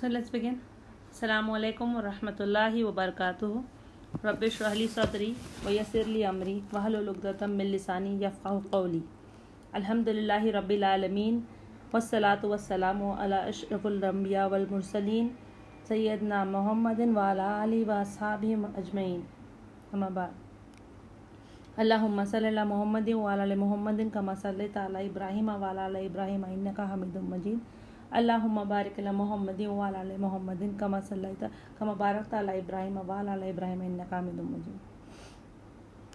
So let's begin. Assalamu alaikum wa rahmatullahi wa barakatuhu. Rabbi shrah li sadri wa yassir li amri wahlul 'uqdatam min lisani yafqahu qawli. Alhamdulillahi rabbil alamin wassalatu wassalamu ala ashrafil anbiya wal mursalin sayyidina Muhammadin wa ala alihi wa ashabihi ajmain. Amma ba'd. Allahumma salli ala Muhammadin wa ala ali Muhammadin kama sallaita ala Ibrahim wa ala ali Ibrahim innaka Hamidum Majid. Allahumma barik ala Muhammadin wa ala ali Muhammadin kama barakta ala Ibrahim wa ala ali Ibrahim innaka Hamidum Majid.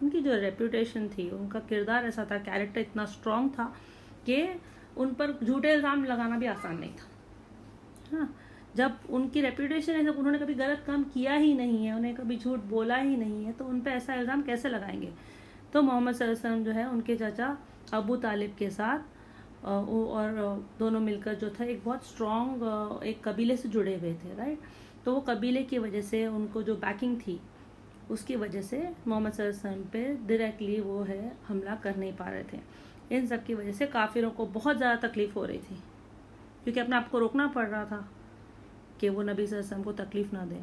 ان کی جو reputation تھی، ان کا کردار ایسا تھا، character اتنا strong تھا کہ ان پر جھوٹے الزام لگانا بھی آسان نہیں تھا. ہاں، جب ان کی ریپوٹیشن ہے، جب انہوں نے کبھی غلط کام کیا ہی نہیں ہے، انہیں کبھی جھوٹ بولا ہی نہیں ہے، تو ان پہ ایسا الزام کیسے لگائیں گے؟ تو محمد صلی اللہ علیہ وسلم جو ہے ان کے چچا ابو طالب کے ساتھ اور دونوں مل کر جو تھا ایک بہت اسٹرانگ ایک قبیلے سے جڑے ہوئے تھے، رائٹ. تو وہ قبیلے کی وجہ سے ان کو جو بیکنگ تھی، اس کی وجہ سے محمد صلی اللہ علیہ وسلم پہ ڈائریکٹلی وہ ہے حملہ کر نہیں پا رہے تھے. ان سب کی وجہ سے کافروں کو بہت زیادہ تکلیف ہو رہی تھی، کیونکہ اپنے آپ کو روکنا پڑ رہا تھا کہ وہ نبی صلی اللہ علیہ وسلم کو تکلیف نہ دیں.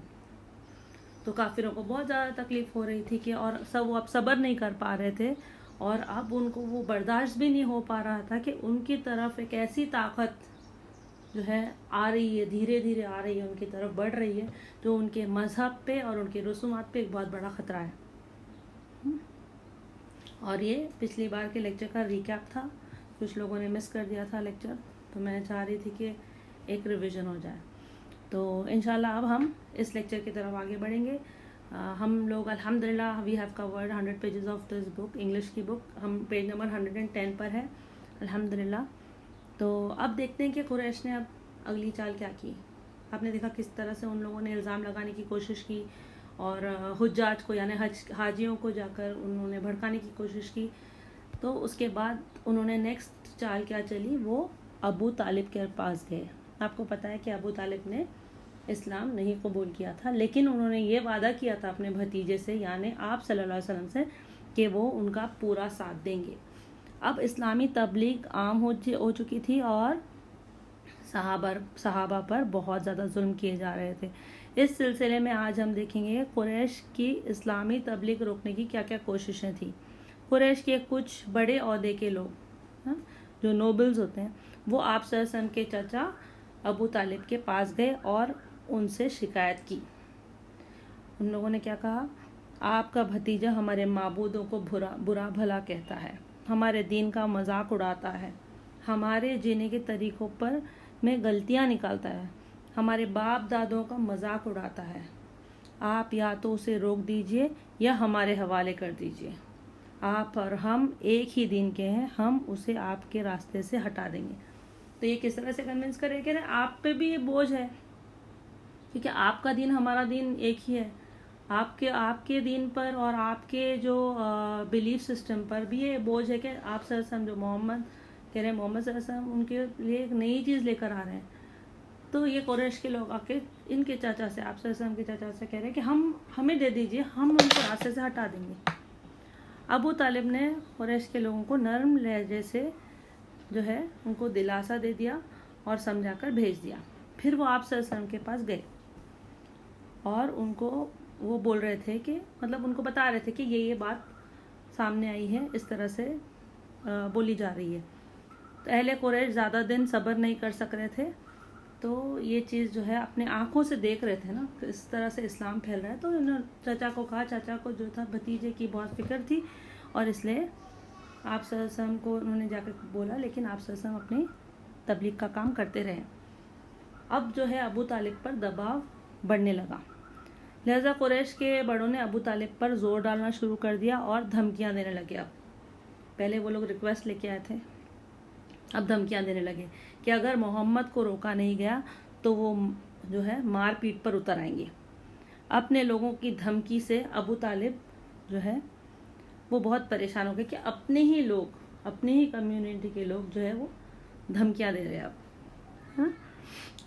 تو کافروں کو بہت زیادہ تکلیف ہو رہی تھی کہ اور وہ اب صبر نہیں کر پا رہے تھے، اور اب ان کو وہ برداشت بھی نہیں ہو پا رہا تھا کہ ان کی طرف ایک ایسی طاقت جو ہے آ رہی ہے، دھیرے دھیرے آ رہی ہے، ان کی طرف بڑھ رہی ہے، جو ان کے مذہب پہ اور ان کے رسومات پہ ایک بہت بڑا خطرہ ہے. اور یہ پچھلی بار کے لیکچر کا ریکیپ تھا، کچھ لوگوں نے مس کر دیا تھا لیکچر، تو میں چاہ رہی تھی کہ ایک ریویژن ہو جائے. تو انشاءاللہ اب ہم اس لیکچر کی طرف آگے بڑھیں گے. ہم لوگ الحمدللہ we have covered 100 pages of this book, English کی بک. ہم پیج نمبر 110 پر ہے الحمدللہ. تو اب دیکھتے ہیں کہ قریش نے اب اگلی چال کیا کی. آپ نے دیکھا کس طرح سے ان لوگوں نے الزام لگانے کی کوشش کی، اور حجاج کو یعنی حاجیوں کو جا کر انہوں نے بھڑکانے کی کوشش کی. تو اس کے بعد انہوں نے نیکسٹ چال کیا چلی، وہ ابو طالب کے پاس گئے. آپ کو پتہ ہے کہ ابو طالب نے اسلام نہیں قبول کیا تھا، لیکن انہوں نے یہ وعدہ کیا تھا اپنے بھتیجے سے یعنی آپ صلی اللہ علیہ وسلم سے کہ وہ ان کا پورا ساتھ دیں گے. اب اسلامی تبلیغ عام ہو چکی تھی، اور صحابہ پر بہت زیادہ ظلم کیے جا رہے تھے. اس سلسلے میں آج ہم دیکھیں گے قریش کی اسلامی تبلیغ روکنے کی کیا کیا کوششیں تھیں. قریش کے کچھ بڑے عہدے کے لوگ جو نوبلز ہوتے ہیں، وہ آپ صلی اللہ علیہ وسلم کے چچا ابو طالب کے پاس گئے اور ان سے شکایت کی. ان لوگوں نے کیا کہا؟ آپ کا بھتیجا ہمارے معبودوں کو برا بھلا کہتا ہے، ہمارے دین کا مذاق اڑاتا ہے، ہمارے جینے کے طریقوں پر میں غلطیاں نکالتا ہے، ہمارے باپ دادوں کا مذاق اڑاتا ہے. آپ یا تو اسے روک دیجئے یا ہمارے حوالے کر دیجئے. آپ اور ہم ایک ہی دین کے ہیں، ہم اسے آپ کے راستے سے ہٹا دیں گے. تو یہ کس طرح سے کنونس کرے کہ آپ پہ بھی یہ بوجھ ہے، کیونکہ آپ کا دین ہمارا دین ایک ہی ہے. آپ کے دین پر اور آپ کے جو بلیف سسٹم پر بھی یہ بوجھ ہے کہ آپ صلی اللہ علیہ وسلم جو محمد صلی اللہ علیہ وسلم ان کے لیے ایک نئی چیز لے کر آ رہے ہیں. تو یہ قریش کے لوگ آ کے ان کے چاچا سے، آپ صلی اللہ علیہ وسلم کے چاچا سے کہہ رہے ہیں کہ ہمیں دے دیجئے، ہم ان کو راستے سے ہٹا دیں گے. ابو طالب نے قریش کے لوگوں کو نرم لہجے سے جو ہے ان کو دلاسا دے دیا اور سمجھا کر بھیج دیا. پھر وہ آپ صلی اللہ علیہ وسلم کے پاس گئے اور ان کو وہ بول رہے تھے کہ مطلب ان کو بتا رہے تھے کہ یہ بات سامنے آئی ہے، اس طرح سے بولی جا رہی ہے. تو اہل قریش زیادہ دن صبر نہیں کر سک رہے تھے. تو یہ چیز جو ہے اپنے آنکھوں سے دیکھ رہے تھے نا کہ اس طرح سے اسلام پھیل رہا ہے. تو انہوں نے چچا کو کہا، چچا کو جو تھا بھتیجے کی بہت فکر تھی، اور اس لیے آپ صلی اللہ علیہ وسلم کو انہوں نے جا کر بولا، لیکن آپ صلی اللہ علیہ وسلم اپنی تبلیغ کا کام کرتے رہے. اب جو ہے ابو طالب پر دباؤ بڑھنے لگا، لہذا قریش کے بڑوں نے ابو طالب پر زور ڈالنا شروع کر دیا اور دھمکیاں دینے لگے. اب پہلے وہ لوگ ریکویسٹ لے کے آئے تھے، اب دھمکیاں دینے لگے کہ اگر محمد کو روکا نہیں گیا تو وہ جو ہے مار پیٹ پر اتر آئیں گے. اپنے لوگوں کی دھمکی سے ابو طالب جو ہے وہ بہت پریشان ہو گئے کہ اپنے ہی لوگ، اپنے ہی کمیونٹی کے لوگ جو ہے وہ دھمکیاں دے رہے ہیں. اب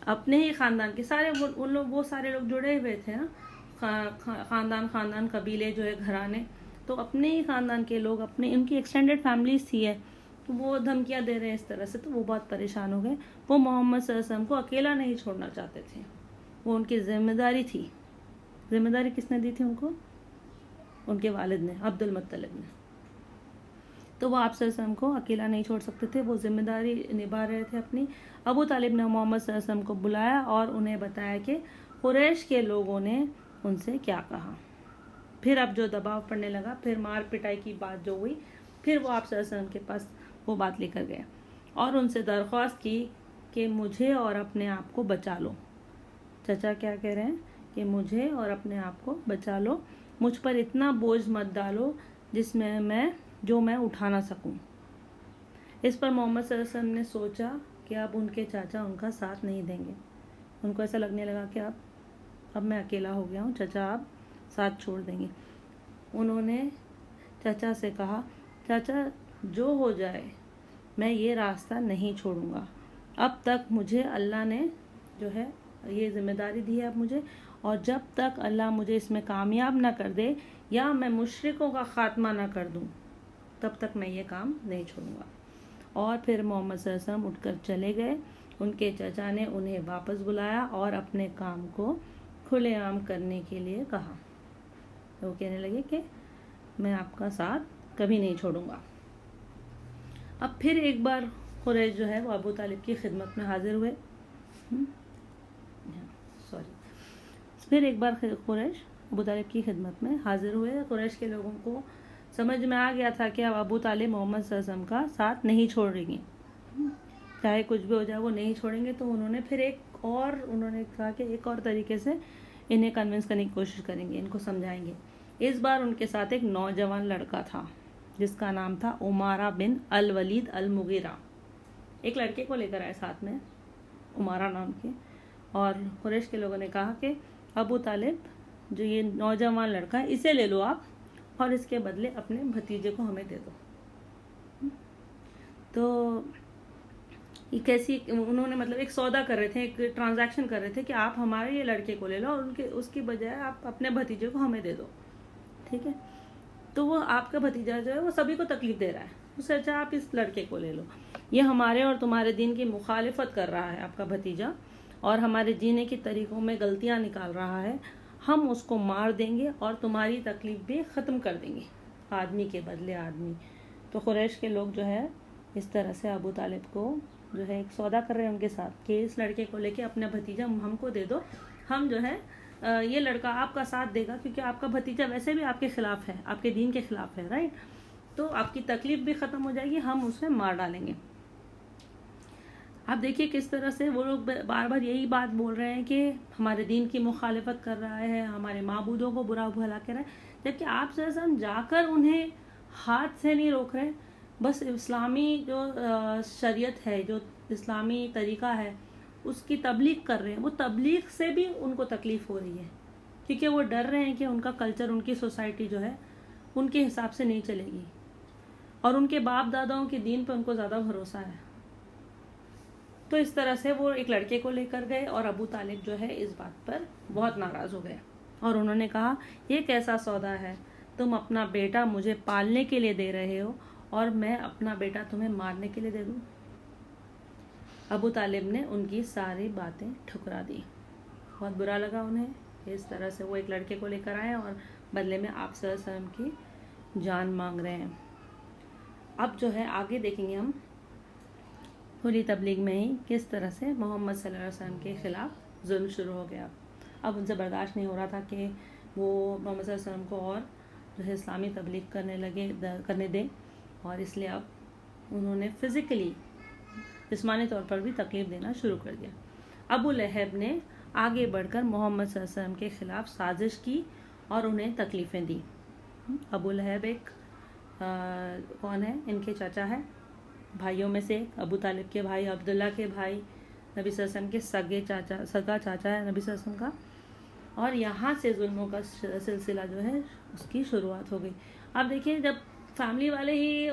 اپنے ہی خاندان کے سارے وہ سارے لوگ جڑے ہوئے تھے نا، خاندان قبیلے جو ہے گھرانے، تو اپنے ہی خاندان کے لوگ، ان کی ایکسٹینڈڈ فیملیز تھی ہے، تو وہ دھمکیاں دے رہے ہیں اس طرح سے. تو وہ بہت پریشان ہو گئے. وہ محمد صلی اللہ علیہ وسلم کو اکیلا نہیں چھوڑنا چاہتے تھے، وہ ان کی ذمہ داری تھی. ذمہ داری کس نے دی تھی ان کو؟ ان کے والد نے، عبد المطلب نے. تو وہ آپ صلی اللہ علیہ وسلم کو اکیلا نہیں چھوڑ سکتے تھے، وہ ذمہ داری نبھا رہے تھے اپنی. ابو طالب نے محمد صلی اللہ علیہ وسلم کو بلایا اور انہیں بتایا کہ قریش کے لوگوں نے ان سے کیا کہا. پھر اب جو دباؤ پڑنے لگا، پھر مار پٹائی کی بات جو ہوئی، پھر وہ آپ صلی اللہ علیہ وسلم کے پاس وہ بات لے کر گئے اور ان سے درخواست کی کہ مجھے اور اپنے آپ کو بچا لو. چچا کیا کہہ رہے ہیں کہ مجھے اور اپنے آپ کو بچا لو، مجھ پر اتنا بوجھ مت ڈالو جس میں میں اٹھا نہ سکوں۔ اس پر محمد صلی اللہ علیہ وسلم نے سوچا کہ اب ان کے چاچا ان کا ساتھ نہیں دیں گے۔ ان کو ایسا لگنے لگا کہ اب میں اکیلا ہو گیا ہوں، چاچا اب ساتھ چھوڑ دیں گے۔ انہوں نے چاچا سے کہا، چاچا جو ہو جائے میں یہ راستہ نہیں چھوڑوں گا۔ اب تک مجھے اللہ نے جو ہے یہ ذمہ داری دی ہے اب مجھے، اور جب تک اللہ مجھے اس میں کامیاب نہ کر دے یا میں مشرکوں کا خاتمہ نہ کر دوں تب تک میں یہ کام نہیں چھوڑوں گا۔ اور پھر محمد صلی اللہ علیہ وسلم اٹھ کر چلے گئے۔ ان کے چچا نے انہیں واپس بلایا اور اپنے کام کو کھلے عام کرنے کے لیے کہا۔ وہ کہنے لگے کہ میں آپ کا ساتھ کبھی نہیں چھوڑوں گا۔ اب پھر ایک بار قریش جو ہے وہ ابو طالب کی خدمت میں حاضر ہوئے۔ پھر ایک بار قریش ابو طالب کی خدمت میں حاضر ہوئے۔ قریش کے لوگوں کو سمجھ میں آ گیا تھا کہ اب ابو طالب محمد صلی اللہ علیہ وسلم کا ساتھ نہیں چھوڑ رہی ہیں، چاہے کچھ بھی ہو جائے وہ نہیں چھوڑیں گے۔ تو انہوں نے کہا کہ ایک اور طریقے سے انہیں کنونس کرنے کی کوشش کریں گے، ان کو سمجھائیں گے۔ اس بار ان کے ساتھ ایک نوجوان لڑکا تھا جس کا نام تھا عمارہ بن الولید المغیرہ۔ ایک لڑکے کو لے کر آئے ساتھ میں، عمارہ نام کے، اور قریش کے لوگوں نے کہا کہ ابو طالب جو یہ نوجوان لڑکا ہے اسے لے لو آپ، اور اس کے بدلے اپنے بھتیجے کو ہمیں دے دو۔ تو یہ کیسی انہوں نے مطلب ایک سودا کر رہے تھے، ایک ٹرانزیکشن کر رہے تھے کہ آپ ہمارے یہ لڑکے کو لے لو اور اس کی بجائے آپ اپنے بھتیجے کو ہمیں دے دو، ٹھیک ہے؟ تو وہ آپ کا بھتیجا جو ہے وہ سبھی کو تکلیف دے رہا ہے، اس سے اچھا آپ اس لڑکے کو لے لو، یہ ہمارے اور تمہارے دین کی مخالفت کر رہا ہے آپ کا بھتیجا، اور ہمارے جینے کے طریقوں میں غلطیاں نکال رہا ہے، ہم اس کو مار دیں گے اور تمہاری تکلیف بھی ختم کر دیں گے، آدمی کے بدلے آدمی۔ تو قریش کے لوگ جو ہے اس طرح سے ابو طالب کو جو ہے ایک سودا کر رہے ہیں ان کے ساتھ کہ اس لڑکے کو لے کے اپنا بھتیجا ہم کو دے دو، ہم جو ہے یہ لڑکا آپ کا ساتھ دے گا کیونکہ آپ کا بھتیجا ویسے بھی آپ کے خلاف ہے، آپ کے دین کے خلاف ہے، رائٹ؟ تو آپ کی تکلیف بھی ختم ہو جائے گی، ہم اسے مار ڈالیں گے۔ آپ دیکھیے کس طرح سے وہ لوگ بار بار یہی بات بول رہے ہیں کہ ہمارے دین کی مخالفت کر رہا ہے، ہمارے معبودوں کو برا بھلا کر رہا ہے، جبکہ آپ صلی اللہ علیہ وسلم جا کر انہیں ہاتھ سے نہیں روک رہے، بس اسلامی جو شریعت ہے، جو اسلامی طریقہ ہے اس کی تبلیغ کر رہے ہیں۔ وہ تبلیغ سے بھی ان کو تکلیف ہو رہی ہے کیونکہ وہ ڈر رہے ہیں کہ ان کا کلچر، ان کی سوسائٹی جو ہے ان کے حساب سے نہیں چلے گی، اور ان کے باپ داداؤں کے دین پہ ان کو زیادہ بھروسہ ہے۔ تو اس طرح سے وہ ایک لڑکے کو لے کر گئے اور ابو طالب جو ہے اس بات پر بہت ناراض ہو گئے، اور انہوں نے کہا یہ کیسا سودا ہے، تم اپنا بیٹا مجھے پالنے کے لیے دے رہے ہو اور میں اپنا بیٹا تمہیں مارنے کے لیے دے دوں؟ ابو طالب نے ان کی ساری باتیں ٹھکرا دی، بہت برا لگا انہیں کہ اس طرح سے وہ ایک لڑکے کو لے کر آئے اور بدلے میں آپ صلی اللہ علیہ وسلم کی جان مانگ رہے ہیں۔ اب جو ہے آگے دیکھیں گے ہم کھلی تبلیغ میں ہی کس طرح سے محمد صلی اللہ علیہ وسلم کے خلاف ظلم شروع ہو گیا۔ اب ان سے برداشت نہیں ہو رہا تھا کہ وہ محمد صلی اللہ علیہ وسلم کو اور جو ہے اسلامی تبلیغ کرنے دیں، اور اس لیے اب انہوں نے فزیکلی، جسمانی طور پر بھی تکلیف دینا شروع کر دیا۔ ابو لہب نے آگے بڑھ کر محمد صلی اللہ علیہ وسلم کے خلاف سازش کی اور انہیں تکلیفیں دی۔ ابو لہب ایک کون ہے؟ ان کے چاچا ہے، بھائیوں میں سے ابو طالب کے بھائی، عبداللہ کے بھائی، نبی صلی اللہ علیہ وسلم کے سگا چاچا ہے نبی صلی اللہ علیہ وسلم کا، اور یہاں سے ظلموں کا سلسلہ جو ہے اس کی شروعات ہو گئی۔ اب دیکھیں جب فیملی والے ہی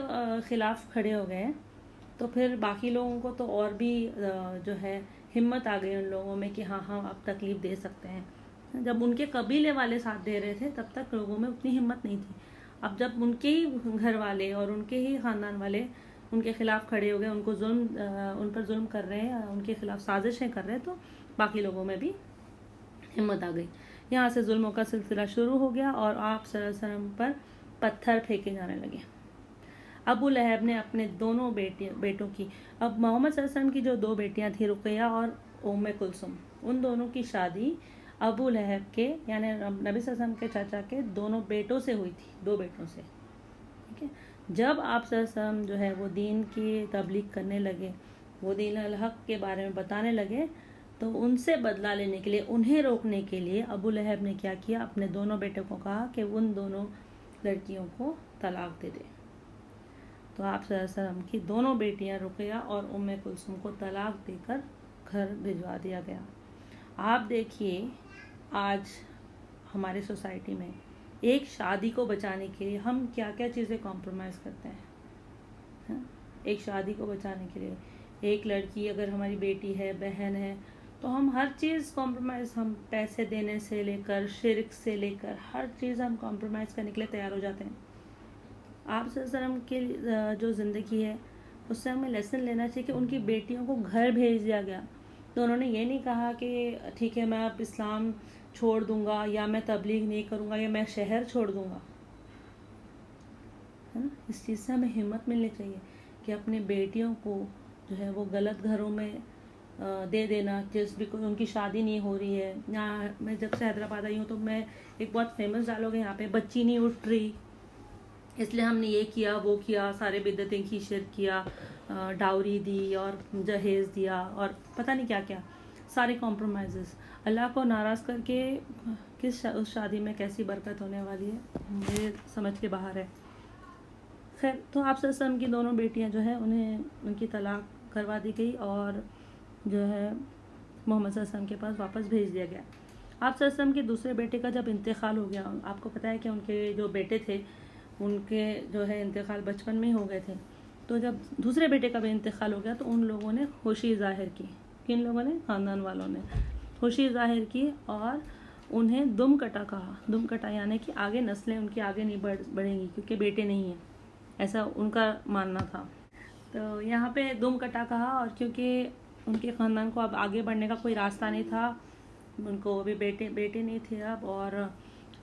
خلاف کھڑے ہو گئے تو پھر باقی لوگوں کو تو اور بھی جو ہے ہمت آ گئی ان لوگوں میں کہ ہاں اب تکلیف دے سکتے ہیں۔ جب ان کے قبیلے والے ساتھ دے رہے تھے تب تک لوگوں میں اتنی ہمت نہیں تھی، اب جب ان کے ہی گھر والے اور ان کے ہی خاندان والے ان کے خلاف کھڑے ہو گئے، ان پر ظلم کر رہے ہیں، ان کے خلاف سازشیں کر رہے ہیں، تو باقی لوگوں میں بھی ہمت آ گئی۔ یہاں سے ظلموں کا سلسلہ شروع ہو گیا اور آپ صلی اللہ علیہ وسلم پر پتھر پھینکے جانے لگے۔ ابو لہب نے اپنے دونوں بیٹوں کی، اب محمد صلی اللہ علیہ وسلم کی جو 2 بیٹیاں تھیں رقیہ اور ام کلثوم، ان دونوں کی شادی ابو لہب کے یعنی نبی صلی اللہ علیہ وسلم کے چاچا کے دونوں بیٹوں سے ہوئی تھی، 2 بیٹوں سے، ٹھیک ہے؟ جب آپ صلی اللہ علیہ وسلم جو ہے وہ دین کی تبلیغ کرنے لگے، وہ دین الحق کے بارے میں بتانے لگے، تو ان سے بدلہ لینے کے لیے، انہیں روکنے کے لیے ابو لہب نے کیا کیا، اپنے دونوں بیٹوں کو کہا کہ ان دونوں لڑکیوں کو طلاق دے دے۔ تو آپ صلی اللہ علیہ وسلم کی دونوں بیٹیاں رقیہ اور ام کلثوم کو طلاق دے کر گھر بھجوا دیا گیا۔ آپ دیکھیے آج ہمارے سوسائٹی میں ایک شادی کو بچانے کے لیے ہم کیا کیا چیزیں کمپرومائز کرتے ہیں۔ ایک شادی کو بچانے کے لیے ایک لڑکی اگر ہماری بیٹی ہے، بہن ہے، تو ہم ہر چیز کمپرومائز، ہم پیسے دینے سے لے کر شرک سے لے کر ہر چیز ہم کمپرومائز کرنے کے لیے تیار ہو جاتے ہیں۔ آپ صلی اللہ علیہ وسلم کی جو زندگی ہے اس سے ہمیں لیسن لینا چاہیے کہ ان کی بیٹیوں کو گھر بھیج دیا گیا، تو انہوں نے یہ نہیں کہا کہ ٹھیک ہے میں اب اسلام چھوڑ دوں گا، یا میں تبلیغ نہیں کروں گا، یا میں شہر چھوڑ دوں گا۔ اس چیز سے ہمیں ہمت ملنی چاہیے کہ اپنے بیٹیوں کو جو ہے وہ غلط گھروں میں دے دینا، جس بھی کوئی ان کی شادی نہیں ہو رہی ہے۔ یہاں میں جب سے حیدرآباد آئی ہوں تو میں ایک بہت فیمس ڈائلاگ ہے یہاں پہ، بچی نہیں اٹھ رہی اس لیے ہم نے یہ کیا وہ کیا، سارے بدعتیں کی، شرک کیا، ڈاوری دی اور جہیز دیا اور پتہ نہیں کیا کیا، سارے کمپرومائزز اللہ کو ناراض کر کے اس شادی میں کیسی برکت ہونے والی ہے میرے سمجھ کے باہر ہے۔ خیر، تو آپ صلی اللہ علیہ وسلم کی دونوں بیٹیاں جو ہے انہیں ان کی طلاق کروا دی گئی اور جو ہے محمد صلی اللہ علیہ وسلم کے پاس واپس بھیج دیا گیا۔ آپ صلی اللہ علیہ وسلم کے دوسرے بیٹے کا جب انتقال ہو گیا، آپ کو پتہ ہے کہ ان کے جو بیٹے تھے ان کے جو ہے انتقال بچپن میں ہی ہو گئے تھے، تو جب دوسرے بیٹے کا بھی انتقال ہو گیا تو ان لوگوں نے خوشی ظاہر کی، کن لوگوں نے؟ خاندان والوں نے خوشی ظاہر کی اور انہیں دم کٹا کہا۔ دم کٹا یعنی کہ آگے نسلیں ان کی آگے نہیں بڑھیں گی کیونکہ بیٹے نہیں ہیں، ایسا ان کا ماننا تھا۔ تو یہاں پہ دم کٹا کہا، اور کیونکہ ان کے خاندان کو اب آگے بڑھنے کا کوئی راستہ نہیں تھا، ان کو ابھی بیٹے نہیں تھے اب، اور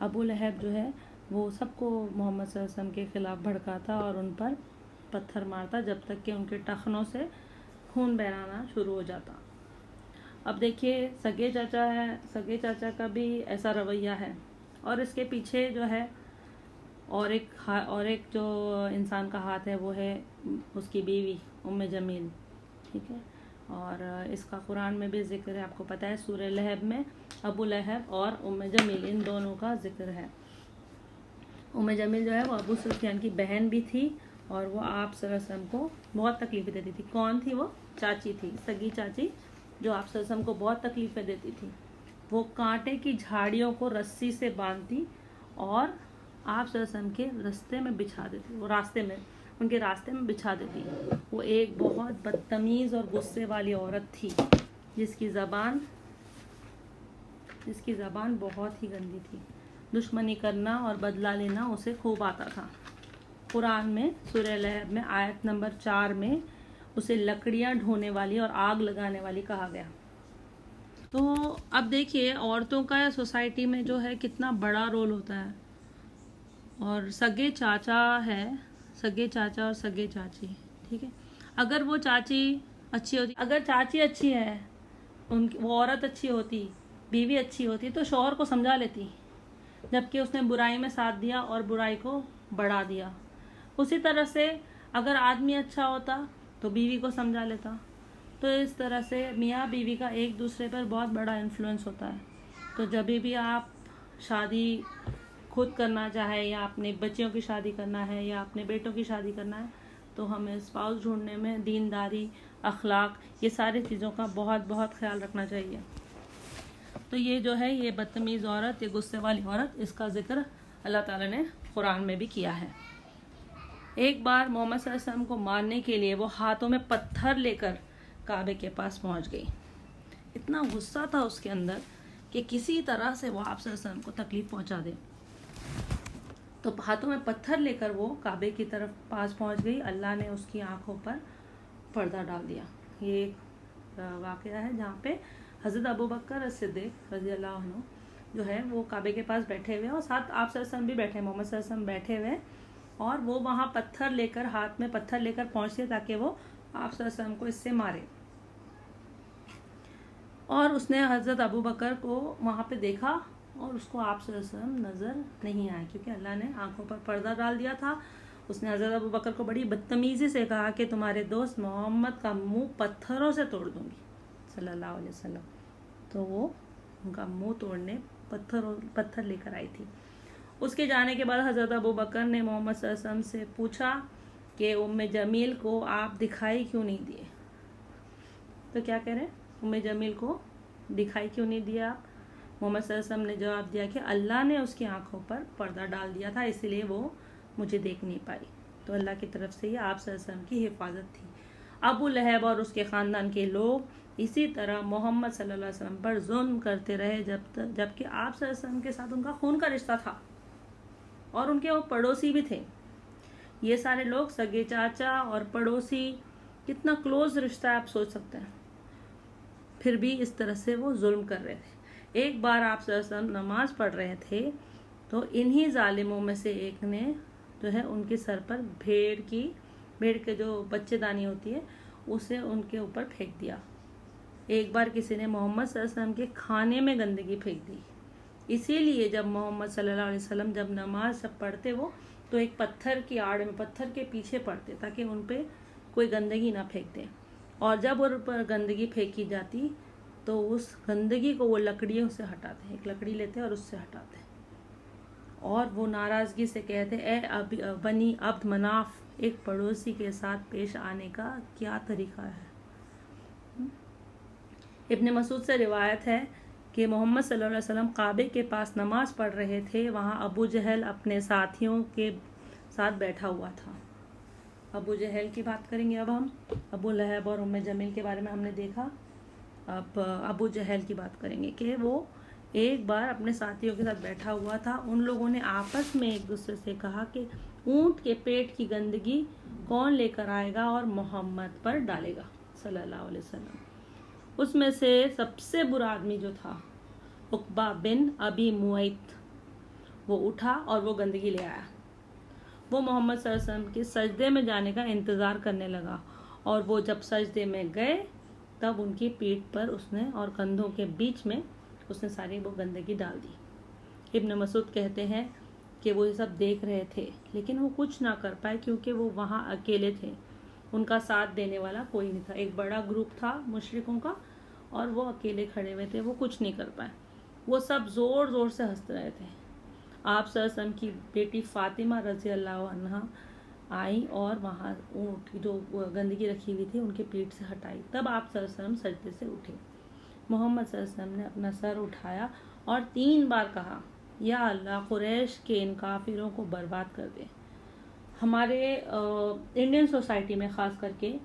ابو لہب جو ہے وہ سب کو محمد صلی اللہ علیہ وسلم کے خلاف بھڑکاتا اور ان پر پتھر مارتا جب تک کہ ان کے ٹخنوں سے خون بہنا شروع ہو جاتا۔ اب دیکھیے سگے چاچا ہے، سگے چاچا کا بھی ایسا رویہ ہے، اور اس کے پیچھے جو ہے اور ایک جو انسان کا ہاتھ ہے وہ ہے اس کی بیوی ام جمیل، ٹھیک ہے، اور اس کا قرآن میں بھی ذکر ہے، آپ کو پتہ ہے سورہ لہب میں ابو لہب اور ام جمیل ان دونوں کا ذکر ہے۔ ام جمیل جو ہے وہ ابو سفیان کی بہن بھی تھی اور وہ آپ صلی اللہ علیہ وسلم کو بہت تکلیفیں دیتی تھی۔ کون تھی وہ؟ چاچی تھی، سگی چاچی، جو آپ صلی اللہ علیہ وسلم کو بہت تکلیفیں دیتی تھی۔ وہ کانٹے کی جھاڑیوں کو رسی سے باندھتی اور آپ صلی اللہ علیہ وسلم کے راستے میں بچھا دیتی، وہ ان کے راستے میں بچھا دیتی۔ وہ ایک بہت بدتمیز اور غصے والی عورت تھی جس کی زبان بہت ہی گندی تھی۔ دشمنی کرنا اور بدلہ لینا اسے خوب آتا تھا۔ قرآن میں سورہ لہب میں آیت نمبر 4 میں اسے لکڑیاں ڈھونے والی اور آگ لگانے والی کہا گیا۔ تو اب دیکھیے عورتوں کا سوسائٹی میں جو ہے کتنا بڑا رول ہوتا ہے، اور سگے چاچا اور سگے چاچی، ٹھیک ہے، اگر وہ چاچی اچھی ہوتی، اگر چاچی اچھی ہے، وہ عورت اچھی ہوتی، بیوی اچھی ہوتی تو شوہر کو سمجھا لیتی، جبکہ اس نے برائی میں ساتھ دیا اور برائی کو بڑھا دیا۔ اسی طرح سے اگر آدمی اچھا ہوتا تو بیوی کو سمجھا لیتا۔ تو اس طرح سے میاں بیوی کا ایک دوسرے پر بہت بڑا انفلوئنس ہوتا ہے۔ تو جب بھی آپ شادی خود کرنا چاہے یا اپنے بچیوں کی شادی کرنا ہے یا اپنے بیٹوں کی شادی کرنا ہے تو ہمیں اسپاؤس ڈھونڈنے میں دینداری، اخلاق، یہ ساری چیزوں کا بہت بہت خیال رکھنا چاہیے۔ تو یہ جو ہے یہ بدتمیز عورت، یہ غصے والی عورت، اس کا ذکر اللہ تعالیٰ نے قرآن میں بھی کیا ہے۔ ایک بار محمد صلی اللہ علیہ وسلم کو مارنے کے لیے وہ ہاتھوں میں پتھر لے کر کعبے کے پاس پہنچ گئی۔ اتنا غصہ تھا اس کے اندر کہ کسی طرح سے وہ آپ صلی اللہ علیہ وسلم کو تکلیف پہنچا دے، تو ہاتھوں میں پتھر لے کر وہ کعبے کی طرف پاس پہنچ گئی۔ اللہ نے اس کی آنکھوں پر پردہ ڈال دیا۔ یہ ایک واقعہ ہے جہاں پہ حضرت ابوبکر صدیق رضی اللہ عنہ جو ہے وہ کعبے کے پاس بیٹھے ہوئے اور ساتھ آپ صلی اللہ علیہ وسلم بھی بیٹھے، محمد صلی اللہ علیہ وسلم بیٹھے ہوئے، اور وہ وہاں ہاتھ میں پتھر لے کر پہنچتے تاکہ وہ آپ صلی اللہ علیہ وسلم کو اس سے مارے، اور اس نے حضرت ابوبکر کو وہاں پہ دیکھا اور اس کو آپ صلی اللہ علیہ وسلم نظر نہیں آئے کیونکہ اللہ نے آنکھوں پر پردہ ڈال دیا تھا۔ اس نے حضرت ابوبکر کو بڑی بدتمیزی سے کہا کہ تمہارے دوست محمد کا منہ پتھروں سے توڑ دوں گی صلی اللہ علیہ وسلم۔ تو وہ ان کا منہ توڑنے پتھر لے کر آئی تھی، اس کے جانے کے بعد حضرت ابو بکر نے محمد صلی اللہ علیہ وسلم سے پوچھا کہ ام جمیل کو آپ دکھائی کیوں نہیں دیے؟ تو کیا کہہ رہے ہیں؟ ام جمیل کو دکھائی کیوں نہیں دیا آپ؟ محمد صلی اللہ علیہ وسلم نے جواب دیا کہ اللہ نے اس کی آنکھوں پر پردہ ڈال دیا تھا، اس لیے وہ مجھے دیکھ نہیں پائی۔ تو اللہ کی طرف سے یہ آپ صلی اللہ علیہ وسلم کی حفاظت تھی۔ ابو لہب اور اس کے خاندان کے لوگ اسی طرح محمد صلی اللہ علیہ وسلم پر ظلم کرتے رہے جبکہ آپ صلی اللہ علیہ وسلم کے ساتھ ان کا خون کا رشتہ تھا اور ان کے وہ پڑوسی بھی تھے۔ یہ سارے لوگ سگے چاچا اور پڑوسی، کتنا کلوز رشتہ ہے آپ سوچ سکتے ہیں، پھر بھی اس طرح سے وہ ظلم کر رہے تھے۔ ایک بار آپ صلی اللہ علیہ وسلم نماز پڑھ رہے تھے تو انہی ظالموں میں سے ایک نے جو ہے ان کے سر پر بھیڑ کے جو بچے دانی ہوتی ہے اسے ان کے اوپر پھینک دیا۔ ایک بار کسی نے محمد صلی اللہ علیہ وسلم کے کھانے میں گندگی پھینک دی، اسی لیے جب محمد صلی اللہ علیہ وسلم جب نماز پڑھتے وہ تو ایک پتھر کی آڑ میں، پتھر کے پیچھے پڑھتے تاکہ ان پہ کوئی گندگی نہ پھینک دے، اور جب ان پر گندگی پھینکی جاتی تو اس گندگی کو وہ لکڑیوں سے ہٹاتے، ایک لکڑی لیتے اور اس سے ہٹاتے، اور وہ ناراضگی سے کہتے اے بنی عبد مناف، ایک پڑوسی کے ساتھ پیش آنے کا کیا طریقہ ہے۔ ابن مسعود سے روایت ہے کہ محمد صلی اللہ علیہ وسلم کعبے کے پاس نماز پڑھ رہے تھے، وہاں ابو جہل اپنے ساتھیوں کے ساتھ بیٹھا ہوا تھا۔ ابو جہل کی بات کریں گے اب ہم، ابو لہب اور ام جمیل کے بارے میں ہم نے دیکھا، اب ابو جہل کی بات کریں گے کہ وہ ایک بار اپنے ساتھیوں کے ساتھ بیٹھا ہوا تھا۔ ان لوگوں نے آپس میں ایک دوسرے سے کہا کہ اونٹ کے پیٹ کی گندگی کون لے کر آئے گا اور محمد پر ڈالے گا صلی اللہ علیہ وسلم۔ اس میں سے سب سے برا آدمی جو تھا عقبہ بن ابی معیط، وہ اٹھا اور وہ گندگی لے آیا۔ وہ محمد صلی اللہ علیہ وسلم کے سجدے میں جانے کا انتظار کرنے لگا، اور وہ جب سجدے میں گئے تب ان کی پیٹھ پر اس نے اور کندھوں کے بیچ میں اس نے ساری وہ گندگی ڈال دی۔ ابن مسعود کہتے ہیں کہ وہ یہ سب دیکھ رہے تھے لیکن وہ کچھ نہ کر پائے کیونکہ وہ وہاں اکیلے تھے، ان کا ساتھ دینے والا کوئی نہیں تھا، ایک بڑا گروپ تھا مشرکوں کا اور وہ اکیلے کھڑے ہوئے تھے، وہ کچھ نہیں کر پائے۔ وہ سب زور زور سے ہنس رہے تھے۔ آپ صلی اللہ علیہ وسلم کی بیٹی فاطمہ رضی اللہ عنہا آئی اور وہاں اونٹ کی جو گندگی رکھی ہوئی تھی ان کے پیٹ سے ہٹائی، تب آپ صلی اللہ علیہ وسلم سجدے سے اٹھے۔ محمد صلی اللہ علیہ وسلم نے اپنا سر اٹھایا اور 3 بار کہا یا اللہ قریش کے ان کافروں کو برباد کر دے۔ ہمارے انڈین سوسائٹی میں خاص کر کے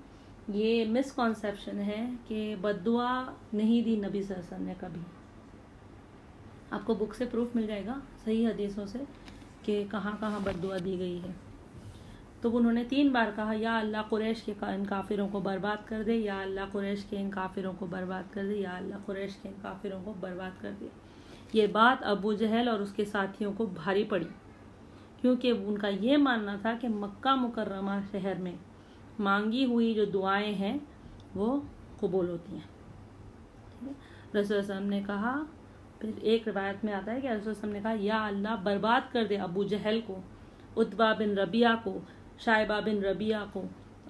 یہ مس کانسیپشن ہے کہ بد دعا نہیں دی نبی صلی اللہ علیہ وسلم نے کبھی۔ آپ کو بک سے پروف مل جائے گا صحیح حدیثوں سے کہ کہاں کہاں بد دعا دی گئی ہے۔ تو انہوں نے 3 بار کہا یا اللہ قریش کے ان کافروں کو برباد کر دے، یا اللہ قریش کے ان کافروں کو برباد کر دے، یا اللہ قریش کے ان کافروں کو برباد کر دے۔ یہ بات ابو جہل اور اس کے ساتھیوں کو بھاری پڑی کیونکہ ان کا یہ ماننا تھا کہ مکہ مکرمہ شہر میں مانگی ہوئی جو دعائیں ہیں وہ قبول ہوتی ہیں۔ رسول اللہ علیہ وسلم نے کہا، پھر ایک روایت میں آتا ہے کہ رسول اللہ علیہ وسلم نے کہا یا اللہ برباد کر دے ابو جہل کو، عتبہ بن ربیعہ کو، شائبہ بن ربیعہ کو،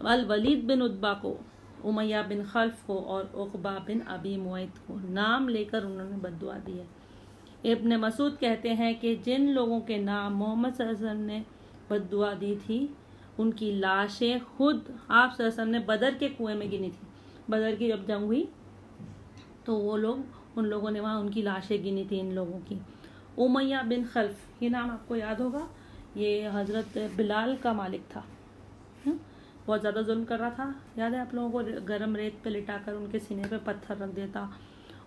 الولید بن عتبہ کو، امیہ بن خلف کو اور عقبہ بن ابی معیط کو، نام لے کر انہوں نے بد دعا دی ہے۔ ابن مسعود کہتے ہیں کہ جن لوگوں کے نام محمد صلی اللہ علیہ وسلم نے بد دعا دی تھی ان کی لاشیں خود آپ صلی اللہ علیہ وسلم نے بدر کے کنویں میں گنی تھی۔ بدر کی جب جنگ ہوئی تو وہ لوگ، ان لوگوں نے وہاں ان کی لاشیں گنی تھی ان لوگوں کی۔ امیہ بن خلف، یہ نام آپ کو یاد ہوگا، یہ حضرت بلال کا مالک تھا، بہت زیادہ ظلم کر رہا تھا، یاد ہے آپ لوگوں کو، گرم ریت پہ لٹا کر ان کے سینے پہ پتھر رکھ دیتا۔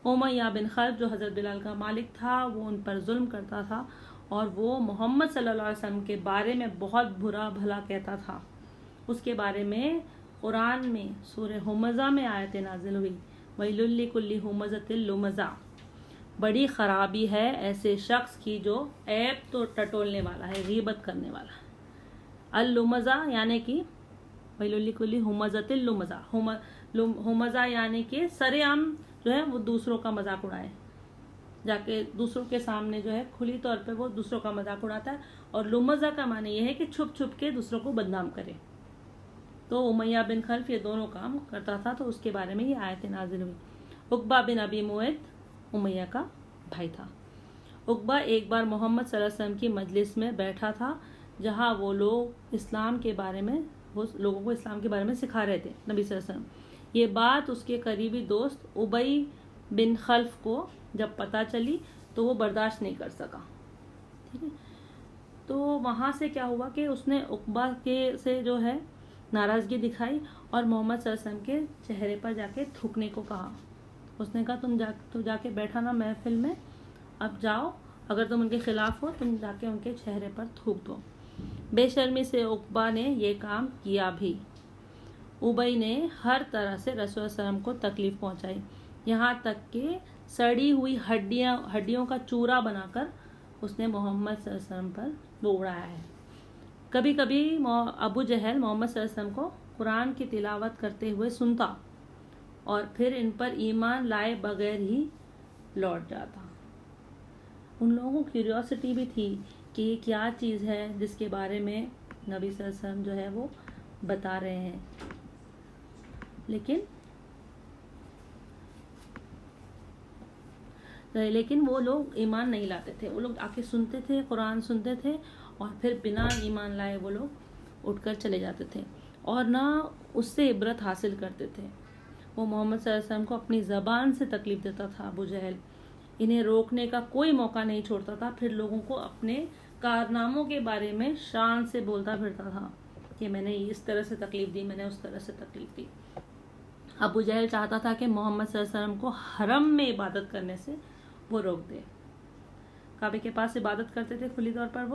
امیہ بن خلف جو حضرت بلال کا مالک تھا وہ ان پر ظلم کرتا تھا اور وہ محمد صلی اللہ علیہ وسلم کے بارے میں بہت برا بھلا کہتا تھا۔ اس کے بارے میں قرآن میں سورہ ہمزہ میں آیت نازل ہوئی، وَيْلٌ لِّكُلِّ ہُمَزَةٍ لُمَزَةٍ، بڑی خرابی ہے ایسے شخص کی جو عیب تو ٹٹولنے والا ہے، غیبت کرنے والا ہے۔ اللمزہ یعنی کہ وَيْلٌ لِّكُلِّ ہُمَزَةٍ لُمَزَةٍ، ہمزہ یعنی کہ سر عام جو ہے وہ دوسروں کا مذاق اڑائے، جا کے دوسروں کے سامنے جو ہے کھلی طور پہ وہ دوسروں کا مذاق اڑاتا ہے، اور لمزہ کا معنی یہ ہے کہ چھپ چھپ کے دوسروں کو بدنام کرے۔ تو امیہ بن خلف یہ دونوں کام کرتا تھا، تو اس کے بارے میں یہ آیت نازل ہوئی۔ عقبہ بن ابی معیط امیہ کا بھائی تھا۔ عقبہ ایک بار محمد صلی اللہ علیہ وسلم کی مجلس میں بیٹھا تھا جہاں وہ لوگ اسلام کے بارے میں وہ لوگوں کو اسلام کے بارے میں سکھا رہے تھے نبی صلی اللہ علیہ وسلم۔ یہ بات اس کے قریبی دوست ابی بن خلف کو جب پتہ چلی تو وہ برداشت نہیں کر سکا، ٹھیک ہے۔ تو وہاں سے کیا ہوا کہ اس نے عقبہ سے جو ہے ناراضگی دکھائی اور محمد صلی اللہ علیہ وسلم کے چہرے پر جا کے تھوکنے کو کہا۔ اس نے کہا تم جا کے بیٹھا نا محفل میں، اب جاؤ، اگر تم ان کے خلاف ہو تم جا کے ان کے چہرے پر تھوک دو۔ بے شرمی سے عقبہ نے یہ کام کیا بھی۔ ابی نے ہر طرح سے رسول صلی اللہ علیہ وسلم کو تکلیف پہنچائی، یہاں تک کہ سڑی ہوئی ہڈیوں کا چورا بنا کر اس نے محمد صلی اللہ علیہ وسلم پر وہ اڑایا ہے۔ کبھی کبھی ابو جہل محمد صلی اللہ علیہ وسلم کو قرآن کی تلاوت کرتے ہوئے سنتا اور پھر ان پر ایمان لائے بغیر ہی لوٹ جاتا۔ ان لوگوں کو کیوریوسٹی بھی تھی کہ یہ کیا چیز ہے جس کے بارے میں نبی صلی اللہ علیہ وسلم جو ہے وہ بتا رہے ہیں، لیکن وہ لوگ ایمان نہیں لاتے تھے۔ وہ لوگ آ کے سنتے تھے، قرآن سنتے تھے اور پھر بنا ایمان لائے وہ لوگ اٹھ کر چلے جاتے تھے اور نہ اس سے عبرت حاصل کرتے تھے۔ وہ محمد صلی اللہ علیہ وسلم کو اپنی زبان سے تکلیف دیتا تھا ابو جہل، انہیں روکنے کا کوئی موقع نہیں چھوڑتا تھا، پھر لوگوں کو اپنے کارناموں کے بارے میں شان سے بولتا پھرتا تھا کہ میں نے اس طرح سے تکلیف دی، میں نے اس طرح سے تکلیف دی۔ ابو جہل چاہتا تھا کہ محمد صلی اللہ علیہ وسلم کو حرم میں عبادت کرنے سے وہ روک دے۔ کعبے کے پاس عبادت کرتے تھے کھلی طور پر،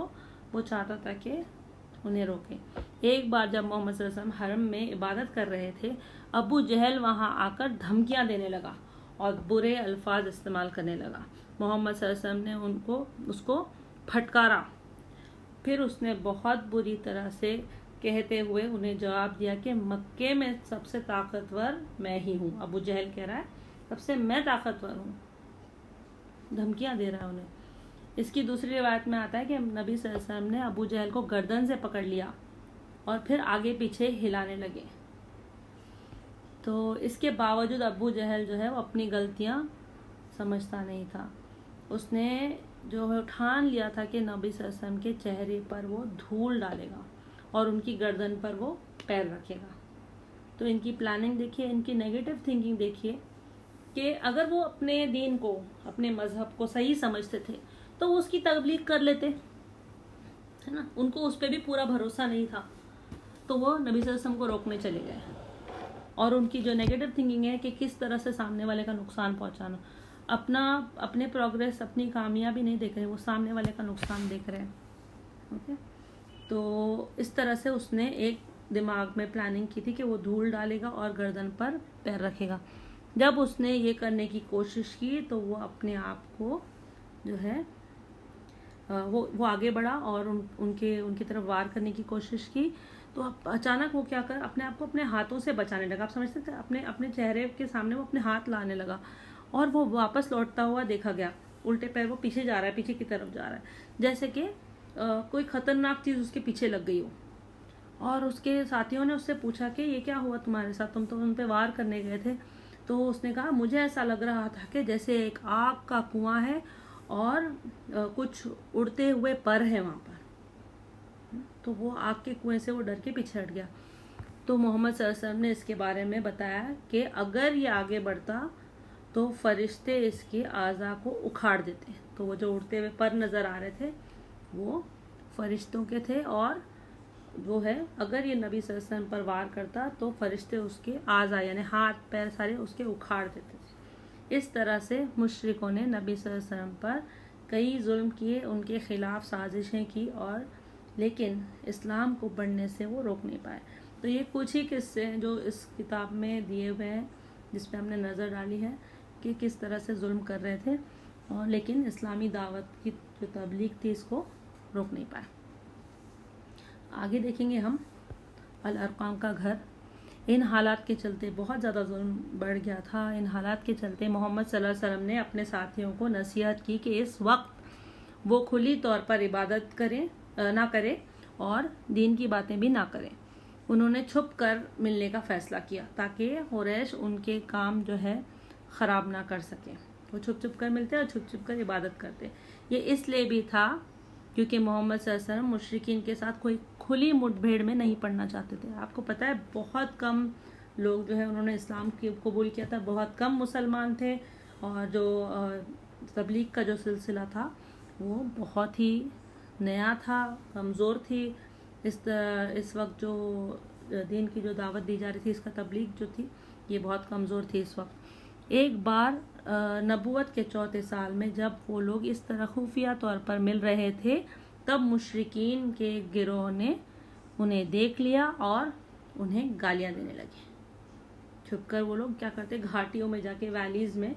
وہ چاہتا تھا کہ انہیں روکے۔ ایک بار جب محمد صلی اللہ علیہ وسلم حرم میں عبادت کر رہے تھے، ابو جہل وہاں آ کر دھمکیاں دینے لگا اور برے الفاظ استعمال کرنے لگا۔ محمد صلی اللہ علیہ وسلم نے اس کو پھٹکارا، پھر اس نے بہت بری طرح سے کہتے ہوئے انہیں جواب دیا کہ مکے میں سب سے طاقتور میں ہی ہوں۔ ابو جہل کہہ رہا ہے سب سے میں طاقتور ہوں، دھمکیاں دے رہا ہے انہیں۔ اس کی دوسری روایت میں آتا ہے کہ نبی صلی اللہ علیہ وسلم نے ابو جہل کو گردن سے پکڑ لیا اور پھر آگے پیچھے ہلانے لگے۔ تو اس کے باوجود ابو جہل جو ہے وہ اپنی غلطیاں سمجھتا نہیں تھا۔ اس نے جو ہے ٹھان لیا تھا کہ نبی صلی اللہ علیہ وسلم کے چہرے پر وہ دھول ڈالے گا اور ان کی گردن پر وہ پیر رکھے گا۔ تو ان کی پلاننگ دیکھیے، ان کی نیگیٹو تھنکنگ دیکھیے کہ اگر وہ اپنے دین کو، اپنے مذہب کو صحیح سمجھتے تھے تو وہ اس کی تبلیغ کر لیتے، ہے نا۔ ان کو اس پہ بھی پورا بھروسہ نہیں تھا تو وہ نبی صلی اللہ علیہ وسلم کو روکنے چلے گئے۔ اور ان کی جو نیگیٹو تھنکنگ ہے کہ کس طرح سے سامنے والے کا نقصان پہنچانا، اپنے پروگریس، اپنی کامیابی نہیں دیکھ رہے، وہ سامنے والے کا نقصان دیکھ رہے ہیں، اوکے۔ تو اس طرح سے اس نے ایک دماغ میں پلاننگ کی تھی کہ وہ دھول ڈالے گا اور گردن پر پیر رکھے گا۔ جب اس نے یہ کرنے کی کوشش کی تو وہ اپنے آپ کو جو ہے وہ آگے بڑھا اور ان کی طرف وار کرنے کی کوشش کی، تو اچانک وہ کیا کر اپنے آپ کو اپنے ہاتھوں سے بچانے لگا۔ آپ سمجھتے تھے اپنے چہرے کے سامنے وہ اپنے ہاتھ لانے لگا اور وہ واپس لوٹتا ہوا دیکھا گیا، الٹے پیر وہ پیچھے جا رہا ہے، پیچھے کی طرف جا رہا ہے، جیسے کہ کوئی خطرناک چیز اس کے پیچھے لگ گئی ہو۔ اور اس کے ساتھیوں نے اس سے پوچھا کہ یہ کیا ہوا تمہارے ساتھ، تم تو ان پہ وار کرنے گئے تھے۔ تو اس نے کہا مجھے ایسا لگ رہا تھا کہ جیسے ایک آگ کا کنواں ہے اور کچھ اڑتے ہوئے پر ہے وہاں پر، تو وہ آگ کے کنویں سے وہ ڈر کے پیچھے ہٹ گیا۔ تو محمد صلی اللہ علیہ وسلم نے اس کے بارے میں بتایا کہ اگر یہ آگے بڑھتا تو فرشتے اس کے اعضاء کو اکھاڑ دیتے۔ تو وہ جو اڑتے ہوئے پر نظر آ رہے تھے وہ فرشتوں کے تھے، اور وہ ہے اگر یہ نبی صلی اللہ علیہ وسلم پر وار کرتا تو فرشتے اس کے اعضاء یعنی ہاتھ پیر سارے اس کے اکھاڑ دیتے تھے۔ اس طرح سے مشرکوں نے نبی صلی اللہ علیہ وسلم پر کئی ظلم کیے، ان کے خلاف سازشیں کی، اور لیکن اسلام کو بڑھنے سے وہ روک نہیں پائے۔ تو یہ کچھ ہی قصے ہیں جو اس کتاب میں دیے ہوئے ہیں، جس پہ ہم نے نظر ڈالی ہے کہ کس طرح سے ظلم کر رہے تھے، اور لیکن اسلامی دعوت کی جو تبلیغ تھی اس کو روک نہیں پائے۔ آگے دیکھیں گے ہم الارقام کا گھر۔ ان حالات کے چلتے بہت زیادہ ظلم بڑھ گیا تھا۔ ان حالات کے چلتے محمد صلی اللہ علیہ وسلم نے اپنے ساتھیوں کو نصیحت کی کہ اس وقت وہ کھلی طور پر عبادت نہ کرے اور دین کی باتیں بھی نہ کرے۔ انہوں نے چھپ کر ملنے کا فیصلہ کیا تاکہ قریش ان کے کام جو ہے خراب نہ کر سکے۔ وہ چھپ چھپ کر ملتے اور چھپ چھپ کر عبادت کرتے۔ یہ اس لیے بھی تھا کیونکہ محمد صلی اللہ علیہ وسلم مشرکین کے ساتھ کوئی کھلی مٹ بھیڑ میں نہیں پڑنا چاہتے تھے. آپ کو پتہ ہے بہت کم لوگ جو ہے انہوں نے اسلام کی قبول کیا تھا, بہت کم مسلمان تھے, اور جو تبلیغ کا جو سلسلہ تھا وہ بہت ہی نیا تھا, کمزور تھی. اس وقت جو دین کی جو دعوت دی جا رہی تھی, اس کا تبلیغ جو تھی یہ بہت کمزور تھی اس وقت. ایک بار نبوت کے 4 سال میں جب وہ لوگ اس طرح خفیہ طور پر مل رہے تھے, تب مشرکین کے گروہ نے انہیں دیکھ لیا اور انہیں گالیاں دینے لگے. چھپ کر وہ لوگ کیا کرتے, گھاٹیوں میں جا کے, ویلیز میں,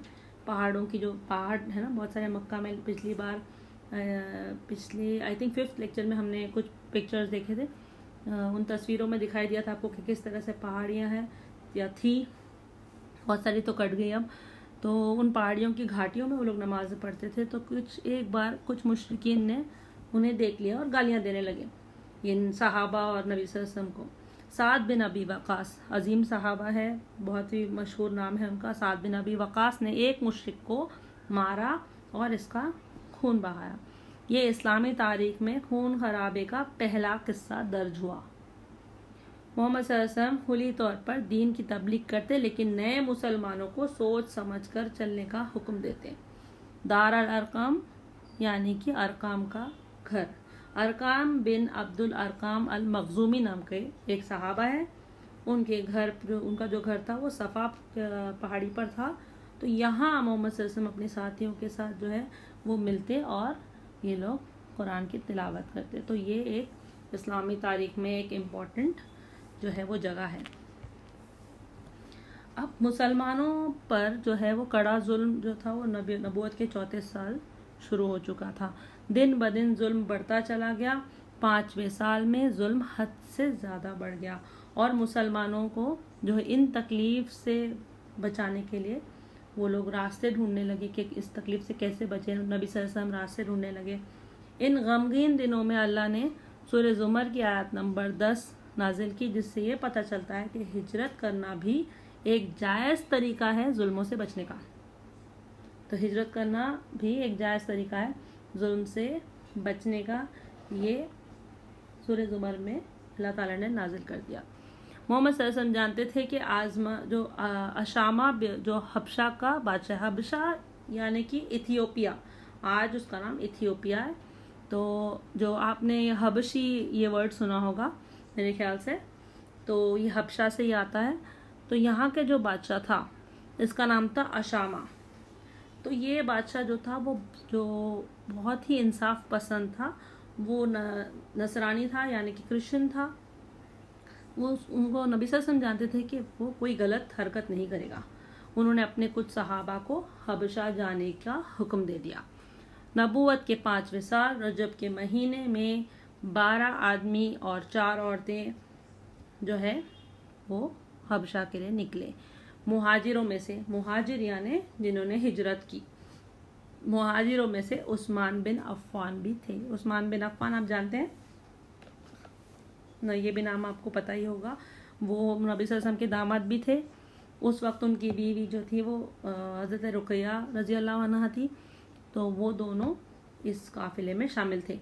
پہاڑوں کی جو پہاڑ ہے نا بہت سارے مکہ میں, پچھلی آئی تھنک 5th لیکچر میں ہم نے کچھ پکچرز دیکھے تھے, ان تصویروں میں دکھائی دیا تھا آپ کو کہ کس طرح سے پہاڑیاں ہیں یا تھی, بہت ساری تو کٹ گئی اب. تو ان پہاڑیوں کی گھاٹیوں میں وہ لوگ نماز پڑھتے تھے. تو ایک بار کچھ مشرکین نے انہیں دیکھ لیا اور گالیاں دینے لگے ان صحابہ اور نبی صلی اللہ علیہ وسلم کو. سعد بن ابی وقاص عظیم صحابہ ہے, بہت ہی مشہور نام ہے ان کا. سعد بن ابی وقاص نے ایک مشرک کو مارا اور اس کا خون بہایا. یہ اسلامی تاریخ میں خون خرابے کا پہلا قصہ درج ہوا. محمد صلی اللہ علیہ وسلم کھلی طور پر دین کی تبلیغ کرتے, لیکن نئے مسلمانوں کو سوچ سمجھ کر چلنے کا حکم دیتے. دار الارقام یعنی کہ ارقام کا گھر. ارقام بن عبد الارقام المخزومی نام کے ایک صحابہ ہے. ان کا جو گھر تھا وہ صفا پہاڑی پر تھا. تو یہاں محمد صلی اللہ علیہ وسلم اپنے ساتھیوں کے ساتھ جو ہے وہ ملتے اور یہ لوگ قرآن کی تلاوت کرتے. تو یہ ایک اسلامی تاریخ میں ایک امپورٹنٹ جو ہے وہ جگہ ہے. اب مسلمانوں پر جو ہے وہ کڑا ظلم جو تھا وہ نبوت کے 34 سال شروع ہو چکا تھا. دن بدن ظلم بڑھتا چلا گیا. 5ویں سال میں ظلم حد سے زیادہ بڑھ گیا, اور مسلمانوں کو جو ہے ان تکلیف سے بچانے کے لیے وہ لوگ راستے ڈھونڈنے لگے کہ اس تکلیف سے کیسے بچیں. نبی صلی اللہ علیہ وسلم راستے ڈھونڈنے لگے. ان غمگین دنوں میں اللہ نے سورہ زمر کی آیت نمبر 10 نازل کی, جس سے یہ پتہ چلتا ہے کہ ہجرت کرنا بھی ایک جائز طریقہ ہے ظلموں سے بچنے کا. تو ہجرت کرنا بھی ایک جائز طریقہ ہے ظلم سے بچنے کا. یہ سورہ زمر میں اللہ تعالیٰ نے نازل کر دیا. محمد صلی اللہ علیہ وسلم جانتے تھے کہ اشامہ جو حبشہ کا بادشاہ, حبشہ یعنی کہ ایتھیوپیا, آج اس کا نام ایتھیوپیا ہے. تو جو آپ نے حبشی یہ ورڈ سنا ہوگا میرے خیال سے, تو یہ حبشہ سے ہی آتا ہے. تو یہاں کے جو بادشاہ تھا اس کا نام تھا اشامہ. تو یہ بادشاہ جو تھا وہ جو بہت ہی انصاف پسند تھا, وہ نصرانی تھا یعنی کہ کرسچن تھا. ان کو نبی صلی اللہ علیہ وسلم جانتے تھے کہ وہ کوئی غلط حرکت نہیں کرے گا. انہوں نے اپنے کچھ صحابہ کو حبشہ جانے کا حکم دے دیا. نبوت کے 5ویں سال رجب کے مہینے میں 12 آدمی اور 4 عورتیں جو ہے وہ حبشہ کے لیے نکلے. مہاجروں میں سے, مہاجر یعنی جنہوں نے ہجرت کی, مہاجروں میں سے عثمان بن عفان بھی تھے. عثمان بن عفان آپ جانتے ہیں نا, یہ بھی نام آپ کو پتہ ہی ہوگا. وہ نبی صلی اللہ علیہ وسلم کے داماد بھی تھے. اس وقت ان کی بیوی جو تھی وہ حضرت رقیہ رضی اللہ عنہا تھی. تو وہ دونوں اس قافلے میں شامل تھے.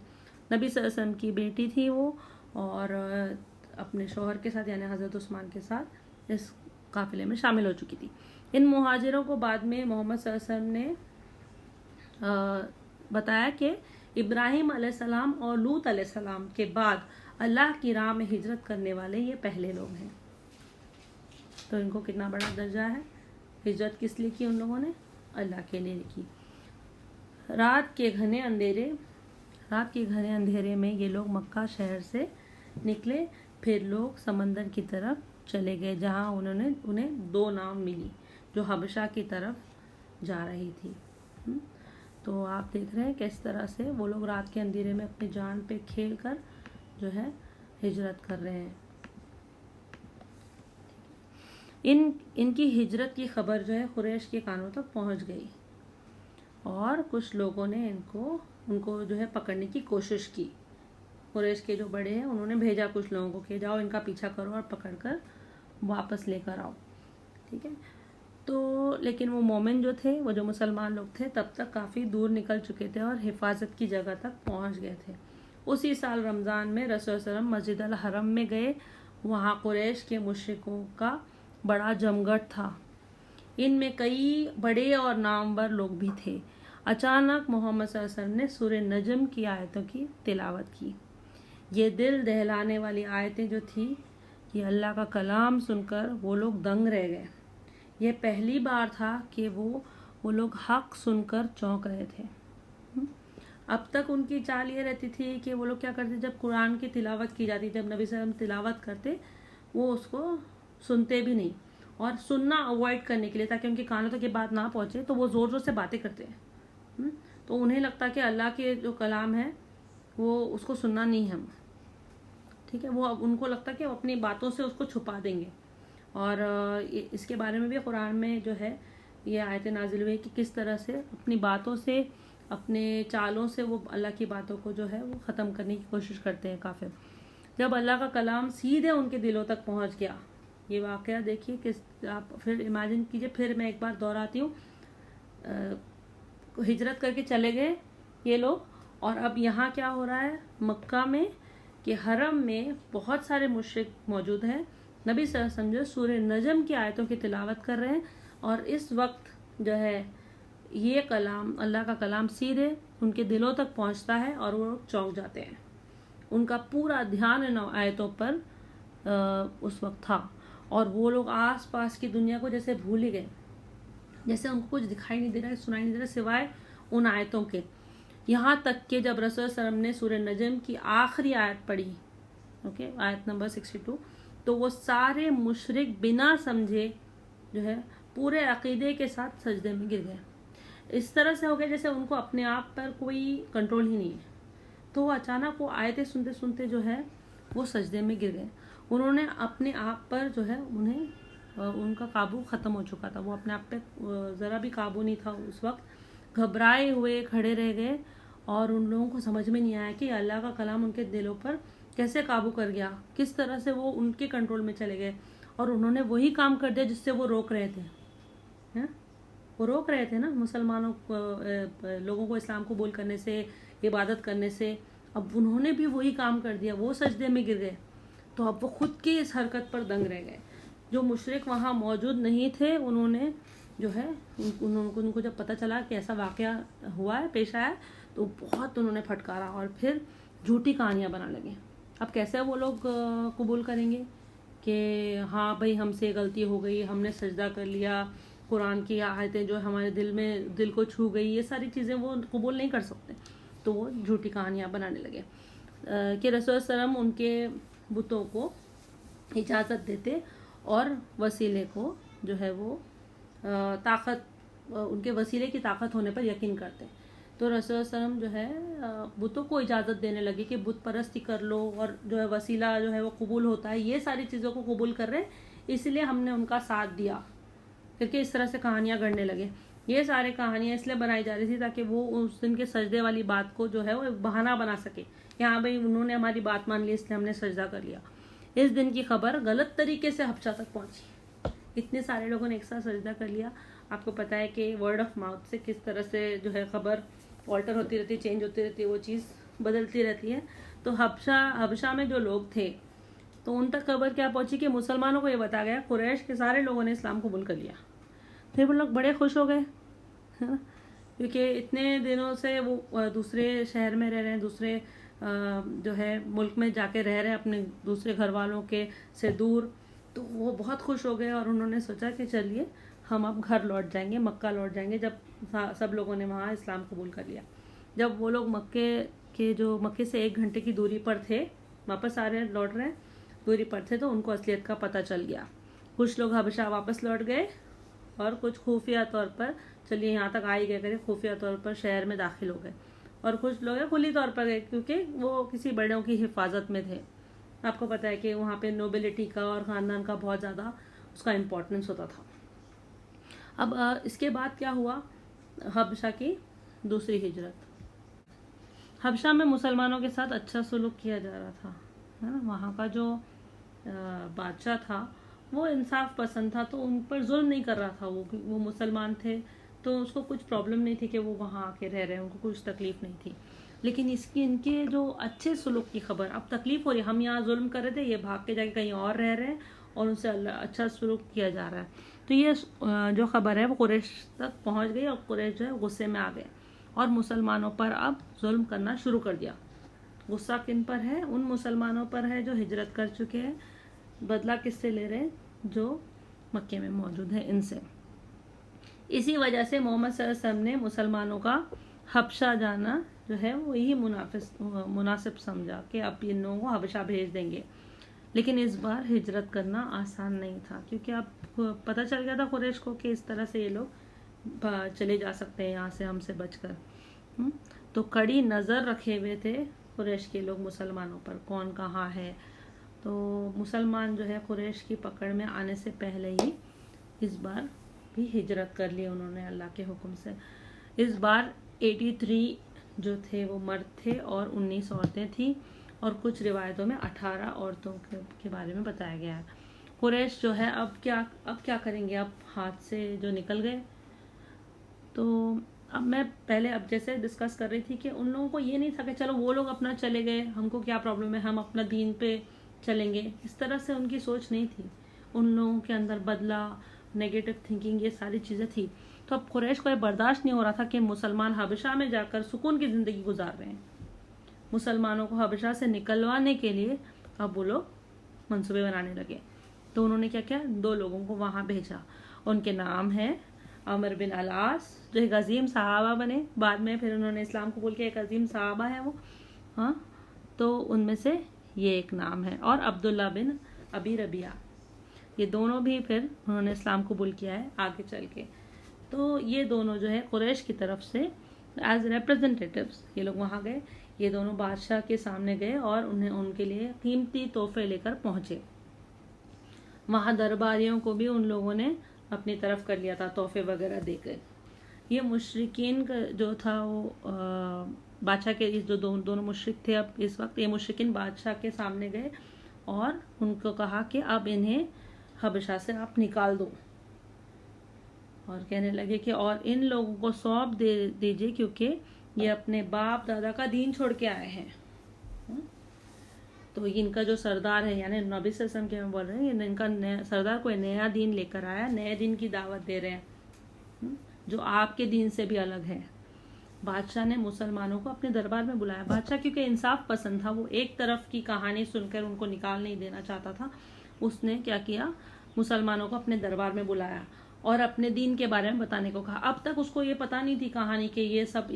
نبی صلی اللہ علیہ وسلم کی بیٹی تھی وہ, اور اپنے شوہر کے ساتھ یعنی حضرت عثمان کے ساتھ اس قافلے میں شامل ہو چکی تھی. ان مہاجروں کو بعد میں محمد صلی اللہ علیہ وسلم نے بتایا کہ ابراہیم علیہ السلام اور لوط علیہ السلام کے بعد اللہ کی راہ میں ہجرت کرنے والے یہ پہلے لوگ ہیں. تو ان کو کتنا بڑا درجہ ہے. ہجرت کس لیے کی ان لوگوں نے؟ اللہ کے لیے کی. رات کے گھنے اندھیرے میں یہ لوگ مکہ شہر سے نکلے. پھر لوگ سمندر کی طرف چلے گئے جہاں انہیں 2 ناؤ ملی جو حبشہ کی طرف جا رہی تھی. تو آپ دیکھ رہے ہیں کس طرح سے وہ لوگ رات کے اندھیرے میں اپنی جان پہ کھیل کر جو ہے ہجرت کر رہے ہیں. ان کی ہجرت کی خبر جو ہے قریش کے کانوں تک پہنچ گئی, اور کچھ لوگوں نے ان کو جو ہے پکڑنے کی کوشش کی. قریش کے جو بڑے ہیں انہوں نے بھیجا کچھ لوگوں کو کہ جاؤ ان کا پیچھا کرو اور پکڑ کر واپس لے کر آؤ. ٹھیک ہے. تو لیکن وہ مومن جو تھے، وہ جو مسلمان لوگ تھے، تب تک کافی دور نکل چکے تھے اور حفاظت کی جگہ تک پہنچ گئے تھے۔ اسی سال رمضان میں رسول صلی اللہ علیہ وسلم مسجد الحرم میں گئے۔ وہاں قریش کے مشرکوں کا بڑا جمگھٹ تھا، ان میں کئی بڑے اور نامور لوگ بھی تھے۔ اچانک محمد صلی اللہ علیہ وسلم نے سورہ نجم کی آیتوں کی تلاوت کی۔ یہ دل دہلانے والی آیتیں جو تھی، یہ اللہ کا کلام سن کر وہ لوگ دنگ رہ گئے۔ یہ پہلی بار تھا کہ وہ لوگ حق سن کر چونک رہے تھے۔ اب تک ان کی چال یہ رہتی تھی کہ وہ لوگ کیا کرتے، جب قرآن کی تلاوت کی جاتی، جب نبی صلی اللہ علیہ وسلم تلاوت کرتے، وہ اس کو سنتے بھی نہیں، اور سننا اوائڈ کرنے کے لیے تاکہ ان کے کانوں تک یہ بات نہ پہنچے، تو وہ زور زور سے باتیں کرتے ہیں۔ تو انہیں لگتا کہ اللہ کے جو کلام ہے وہ اس کو سننا نہیں ہے، ٹھیک ہے، وہ ان کو لگتا کہ وہ اپنی باتوں سے اس کو چھپا دیں گے۔ اور اس کے بارے میں بھی قرآن میں جو ہے یہ آیت نازل ہوئی کہ کس طرح سے اپنی باتوں سے، اپنے چالوں سے وہ اللہ کی باتوں کو جو ہے وہ ختم کرنے کی کوشش کرتے ہیں کافر۔ جب اللہ کا کلام سیدھے ان کے دلوں تک پہنچ گیا، یہ واقعہ دیکھیے کہ آپ پھر امیجن کیجئے، پھر میں ایک بار دہراتی ہوں، ہجرت کر کے چلے گئے یہ لوگ، اور اب یہاں کیا ہو رہا ہے مکہ میں کہ حرم میں بہت سارے مشرک موجود ہیں۔ نبی صلی اللہ علیہ وسلم جو سورہ نجم کی آیتوں کی تلاوت کر رہے ہیں، اور اس وقت جو ہے یہ کلام، اللہ کا کلام سیدھے ان کے دلوں تک پہنچتا ہے اور وہ لوگ چونک جاتے ہیں۔ ان کا پورا دھیان ان آیتوں پر اس وقت تھا، اور وہ لوگ آس پاس کی دنیا کو جیسے بھول ہی گئے، جیسے ان کو کچھ دکھائی نہیں دے رہا ہے، سنائی نہیں دے رہا سوائے ان آیتوں کے۔ یہاں تک کہ جب رسول صلی اللہ علیہ وسلم نے سورہ نجم کی آخری آیت پڑھی، اوکے، آیت نمبر 62، تو وہ سارے مشرک بنا سمجھے جو ہے پورے عقیدے کے ساتھ سجدے میں گر گئے۔ اس طرح سے ہو گیا جیسے ان کو اپنے آپ پر کوئی کنٹرول ہی نہیں ہے۔ تو وہ اچانک وہ آیتیں سنتے سنتے جو ہے وہ سجدے میں گر گئے۔ انہوں نے اپنے آپ پر جو ہے ان کا قابو ختم ہو چکا تھا، وہ اپنے آپ پہ ذرا بھی قابو نہیں تھا اس وقت، گھبرائے ہوئے کھڑے رہ گئے، اور ان لوگوں کو سمجھ میں نہیں آیا کہ اللہ کا کلام ان کے دلوں پر کیسے قابو کر گیا، کس طرح سے وہ ان کے کنٹرول میں چلے گئے، اور انہوں نے وہی کام کر دیا جس سے وہ روک رہے تھے۔ وہ روک رہے تھے نا مسلمانوں لوگوں کو اسلام قبول کرنے سے، عبادت کرنے سے، اب انہوں نے بھی وہی کام کر دیا، وہ سجدے میں گر گئے۔ تو اب وہ خود کی اس حرکت پر دنگ رہ گئے۔ جو مشرک وہاں موجود نہیں تھے، انہوں نے جو ہے ان کو جب پتہ چلا کہ ایسا واقعہ ہوا ہے، پیش آیا، تو بہت انہوں نے پھٹکارا اور پھر جھوٹی کہانیاں بنا لگے۔ اب کیسے وہ لوگ قبول کریں گے کہ ہاں بھائی ہم سے غلطی ہو گئی، ہم نے سجدہ کر لیا، قرآن کی آیتیں جو ہمارے دل کو چھو گئی، یہ ساری چیزیں وہ قبول نہیں کر سکتے۔ تو وہ جھوٹی کہانیاں بنانے لگے کہ رسول صلی اللہ علیہ وسلم ان کے بتوں کو اجازت دیتے اور وسیلے کو جو ہے وہ ان کے وسیلے کی طاقت ہونے پر یقین کرتے۔ تو رسول صلی اللہ علیہ وسلم جو ہے بتوں کو اجازت دینے لگے کہ بت پرستی کر لو، اور جو ہے وسیلہ جو ہے وہ قبول ہوتا ہے، یہ ساری چیزوں کو قبول کر رہے، اس لیے ہم نے ان کا ساتھ دیا، کیونکہ اس طرح سے کہانیاں گڑنے لگے۔ یہ ساری کہانیاں اس لیے بنائی جا رہی تھی تاکہ وہ اس دن کے سجدے والی بات کو جو ہے وہ بہانہ بنا سکے کہ ہاں بھائی انہوں نے ہماری بات مان لی، اس لیے ہم نے سجدہ کر لیا۔ اس دن کی خبر غلط طریقے سے حبشہ تک پہنچی، اتنے سارے لوگوں نے ایک ساتھ سجدہ کر لیا۔ آپ کو پتہ ہے کہ ورڈ آف ماؤتھ سے کس طرح سے جو ہے خبر آلٹر ہوتی رہتی ہے، چینج ہوتی رہتی ہے، وہ چیز بدلتی رہتی ہے۔ تو حبشہ میں جو لوگ تھے تو ان تک خبر کیا پہنچی کہ مسلمانوں کو یہ بتایا گیا قریش کے سارے لوگوں نے اسلام قبول کر لیا۔ پھر وہ لوگ بڑے خوش ہو گئے، کیونکہ اتنے دنوں سے وہ دوسرے شہر میں رہ رہے ہیں، دوسرے جو ہے ملک میں جا کے رہ رہے ہیں اپنے دوسرے گھر والوں کے سے دور، تو وہ بہت خوش ہو گئے، اور انہوں نے سوچا کہ چلیے ہم اب گھر لوٹ جائیں گے، مکہ لوٹ جائیں گے، جب سب لوگوں نے وہاں اسلام قبول کر لیا۔ جب وہ لوگ مکے سے 1 گھنٹے کی دوری پر تھے، واپس آ رہے لوٹ رہے دوری پر تھے، تو ان کو اصلیت کا پتہ چل گیا۔ کچھ لوگ حبشہ واپس لوٹ گئے، اور کچھ خفیہ طور پر، چلیے یہاں تک آ ہی گئے کرے، خفیہ طور پر شہر میں داخل ہو گئے، اور کچھ لوگ کھلی طور پر گئے کیونکہ وہ کسی بڑوں کی حفاظت میں تھے۔ آپ کو پتہ ہے کہ وہاں پہ نوبلٹی کا اور خاندان کا بہت زیادہ اس کا امپورٹنس ہوتا تھا۔ اب اس کے بعد کیا ہوا، حبشہ کی دوسری ہجرت۔ حبشہ میں مسلمانوں کے ساتھ اچھا سلوک کیا جا رہا تھا، وہاں کا جو بادشاہ تھا وہ انصاف پسند تھا، تو ان پر ظلم نہیں کر رہا تھا. وہ مسلمان تھے تو اس کو کچھ پرابلم نہیں تھی کہ وہ وہاں آ کے رہ رہے ہیں، ان کو کچھ تکلیف نہیں تھی. لیکن ان کے جو اچھے سلوک کی خبر، اب تکلیف ہو رہی ہے، ہم یہاں ظلم کر رہے تھے، یہ بھاگ کے جا کے کہیں اور رہ رہے ہیں اور ان سے اچھا سلوک کیا جا رہا ہے. تو یہ جو خبر ہے وہ قریش تک پہنچ گئی اور قریش جو ہے غصے میں آ گئے اور مسلمانوں پر اب ظلم کرنا شروع کر دیا. غصہ کن پر ہے؟ ان مسلمانوں پر ہے جو ہجرت کر چکے ہیں. بدلہ کس سے لے رہے ہیں؟ جو مکے میں موجود ہیں ان سے. اسی وجہ سے محمد صلی اللہ علیہ وسلم نے مسلمانوں کا حبشہ جانا جو ہے وہ یہی مناسب سمجھا کہ اب ان لوگوں کو حبشہ بھیج دیں گے. لیکن اس بار ہجرت کرنا آسان نہیں تھا، کیونکہ اب پتہ چل گیا تھا قریش کو کہ اس طرح سے یہ لوگ چلے جا سکتے ہیں یہاں سے ہم سے بچ کر. تو کڑی نظر رکھے ہوئے تھے قریش کے لوگ مسلمانوں پر، کون کہاں ہے. تو مسلمان جو ہے قریش کی پکڑ میں آنے سے پہلے ہی اس بار بھی ہجرت کر لی انہوں نے اللہ کے حکم سے. اس بار 83 جو تھے وہ مرد تھے اور 19 عورتیں تھیں، اور کچھ روایتوں میں 18 عورتوں کے بارے میں بتایا گیا ہے. قریش جو ہے اب کیا کریں گے؟ اب ہاتھ سے جو نکل گئے. تو اب میں پہلے اب جیسے ڈسکس کر رہی تھی کہ ان لوگوں کو یہ نہیں تھا کہ چلو وہ لوگ اپنا چلے گئے، ہم کو کیا پرابلم ہے، ہم اپنا دین پہ چلیں گے. اس طرح سے ان کی سوچ نہیں تھی. ان لوگوں کے اندر بدلہ، نیگیٹو تھنکنگ، یہ ساری چیزیں تھی. تو اب قریش کو یہ برداشت نہیں ہو رہا تھا کہ مسلمان حبشہ میں جا کر سکون کی زندگی گزار رہے ہیں. مسلمانوں کو حبشہ سے نکلوانے کے لیے اب وہ لوگ منصوبے بنانے لگے. تو انہوں نے کیا 2 لوگوں کو وہاں بھیجا. ان کے نام ہیں عمر بن العاص، جو ایک عظیم صحابہ بنے بعد میں، پھر انہوں نے اسلام قبول کیا، ایک عظیم صحابہ ہے وہ. ہاں، تو ان میں سے یہ ایک نام ہے. اور عبداللہ بن ابی ربیعہ، یہ دونوں بھی پھر انہوں نے اسلام قبول کیا ہے آگے چل کے. تو یہ دونوں جو ہے قریش کی طرف سے ایز ریپرزنٹیٹیوز یہ لوگ وہاں گئے. یہ دونوں بادشاہ کے سامنے گئے اور ان کے لیے قیمتی تحفے لے کر پہنچے. وہاں درباریوں کو بھی ان لوگوں نے اپنی طرف کر لیا تھا تحفے وغیرہ دے کر. یہ مشرکین کا جو تھا وہ بادشاہ کے جو دونوں مشرک تھے، اب اس وقت یہ مشرکین بادشاہ کے سامنے گئے اور ان کو کہا کہ اب انہیں حبشہ سے آپ نکال دو. اور کہنے لگے کہ اور ان لوگوں کو سونپ دے دیجئے کیونکہ یہ اپنے باپ دادا کا دین چھوڑ کے آئے ہیں. تو ان کا جو سردار ہے، یعنی نبی صلی اللہ علیہ وسلم کے بول رہے ہیں، ان کا سردار کوئی نیا دین لے کر آیا، نئے دین کی دعوت دے رہے ہیں جو آپ کے دین سے بھی الگ ہے. بادشاہ نے مسلمانوں کو اپنے دربار میں بلایا. بادشاہ کیونکہ انصاف پسند تھا، وہ ایک طرف کی کہانی سن کر ان کو نکال نہیں دینا چاہتا تھا. اس نے کیا کیا؟ مسلمانوں کو اپنے دربار میں بلایا اور اپنے دین کے بارے میں بتانے کو کہا. اب تک اس کو یہ پتہ نہیں تھی کہانی کہ یہ سب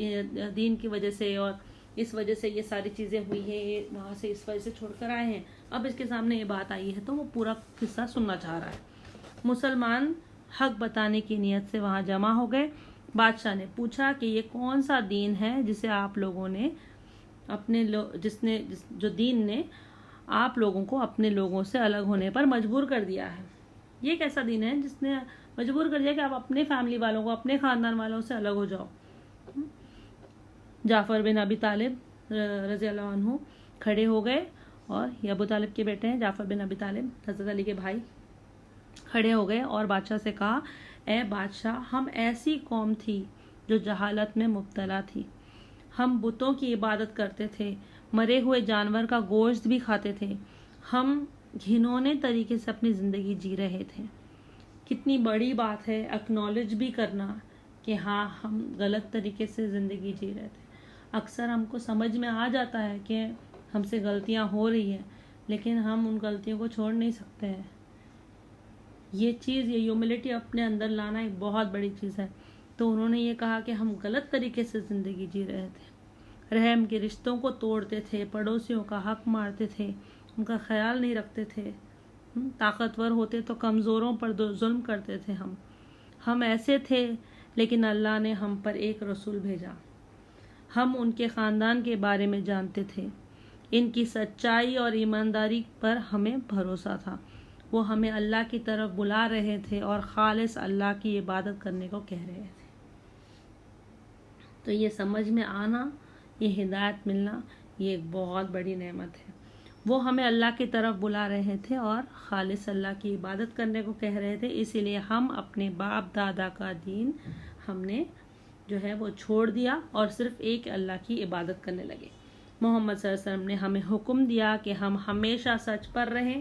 دین کی وجہ سے اور اس وجہ سے یہ ساری چیزیں ہوئی ہیں، یہ وہاں سے اس وجہ سے چھوڑ کر آئے ہیں. اب اس کے سامنے یہ بات آئی ہے تو وہ پورا قصہ سننا چاہ رہا ہے. مسلمان حق بتانے کی نیت سے وہاں جمع ہو گئے. بادشاہ نے پوچھا کہ یہ کون سا دین ہے جسے آپ لوگوں نے جو دین نے آپ لوگوں کو اپنے لوگوں سے الگ ہونے پر مجبور کر دیا ہے. یہ کیسا دین ہے جس نے مجبور کر دیا کہ آپ اپنے فیملی والوں کو، اپنے خاندان والوں سے الگ ہو جاؤ؟ جعفر بن ابی طالب رضی اللہ عنہ کھڑے ہو گئے، اور یہ ابو طالب کے بیٹے ہیں جعفر بن ابی طالب، حضرت علی کے بھائی. کھڑے ہو گئے اور بادشاہ سے کہا، اے بادشاہ، ہم ایسی قوم تھی جو جہالت میں مبتلا تھی. ہم بتوں کی عبادت کرتے تھے، مرے ہوئے جانور کا گوشت بھی کھاتے تھے. ہم گھنونے طریقے سے اپنی زندگی جی رہے تھے. کتنی بڑی بات ہے اکنالج بھی کرنا کہ ہاں ہم غلط طریقے سے زندگی جی رہے تھے. اکثر ہم کو سمجھ میں آ جاتا ہے کہ ہم سے غلطیاں ہو رہی ہیں، لیکن ہم ان غلطیوں کو چھوڑ نہیں سکتے ہیں. یہ ہیوملٹی اپنے اندر لانا ایک بہت بڑی چیز ہے. تو انہوں نے یہ کہا کہ ہم غلط طریقے سے زندگی جی رہے تھے، رحم کے رشتوں کو توڑتے تھے، پڑوسیوں کا حق مارتے تھے، ان کا خیال نہیں رکھتے تھے، طاقتور ہوتے تو کمزوروں پر ظلم کرتے تھے. ہم ایسے تھے، لیکن اللہ نے ہم پر ایک رسول بھیجا. ہم ان کے خاندان کے بارے میں جانتے تھے. ان کی سچائی اور ایمانداری پر ہمیں بھروسہ تھا. وہ ہمیں اللہ کی طرف بلا رہے تھے اور خالص اللہ کی عبادت کرنے کو کہہ رہے تھے. تو یہ سمجھ میں آنا، یہ ہدایت ملنا، یہ ایک بہت بڑی نعمت ہے. وہ ہمیں اللہ کی طرف بلا رہے تھے اور خالص اللہ کی عبادت کرنے کو کہہ رہے تھے، اسی لیے ہم اپنے باپ دادا کا دین ہم نے جو ہے وہ چھوڑ دیا اور صرف ایک اللہ کی عبادت کرنے لگے۔ محمد صلی اللہ علیہ وسلم نے ہمیں حکم دیا کہ ہم ہمیشہ سچ پر رہیں،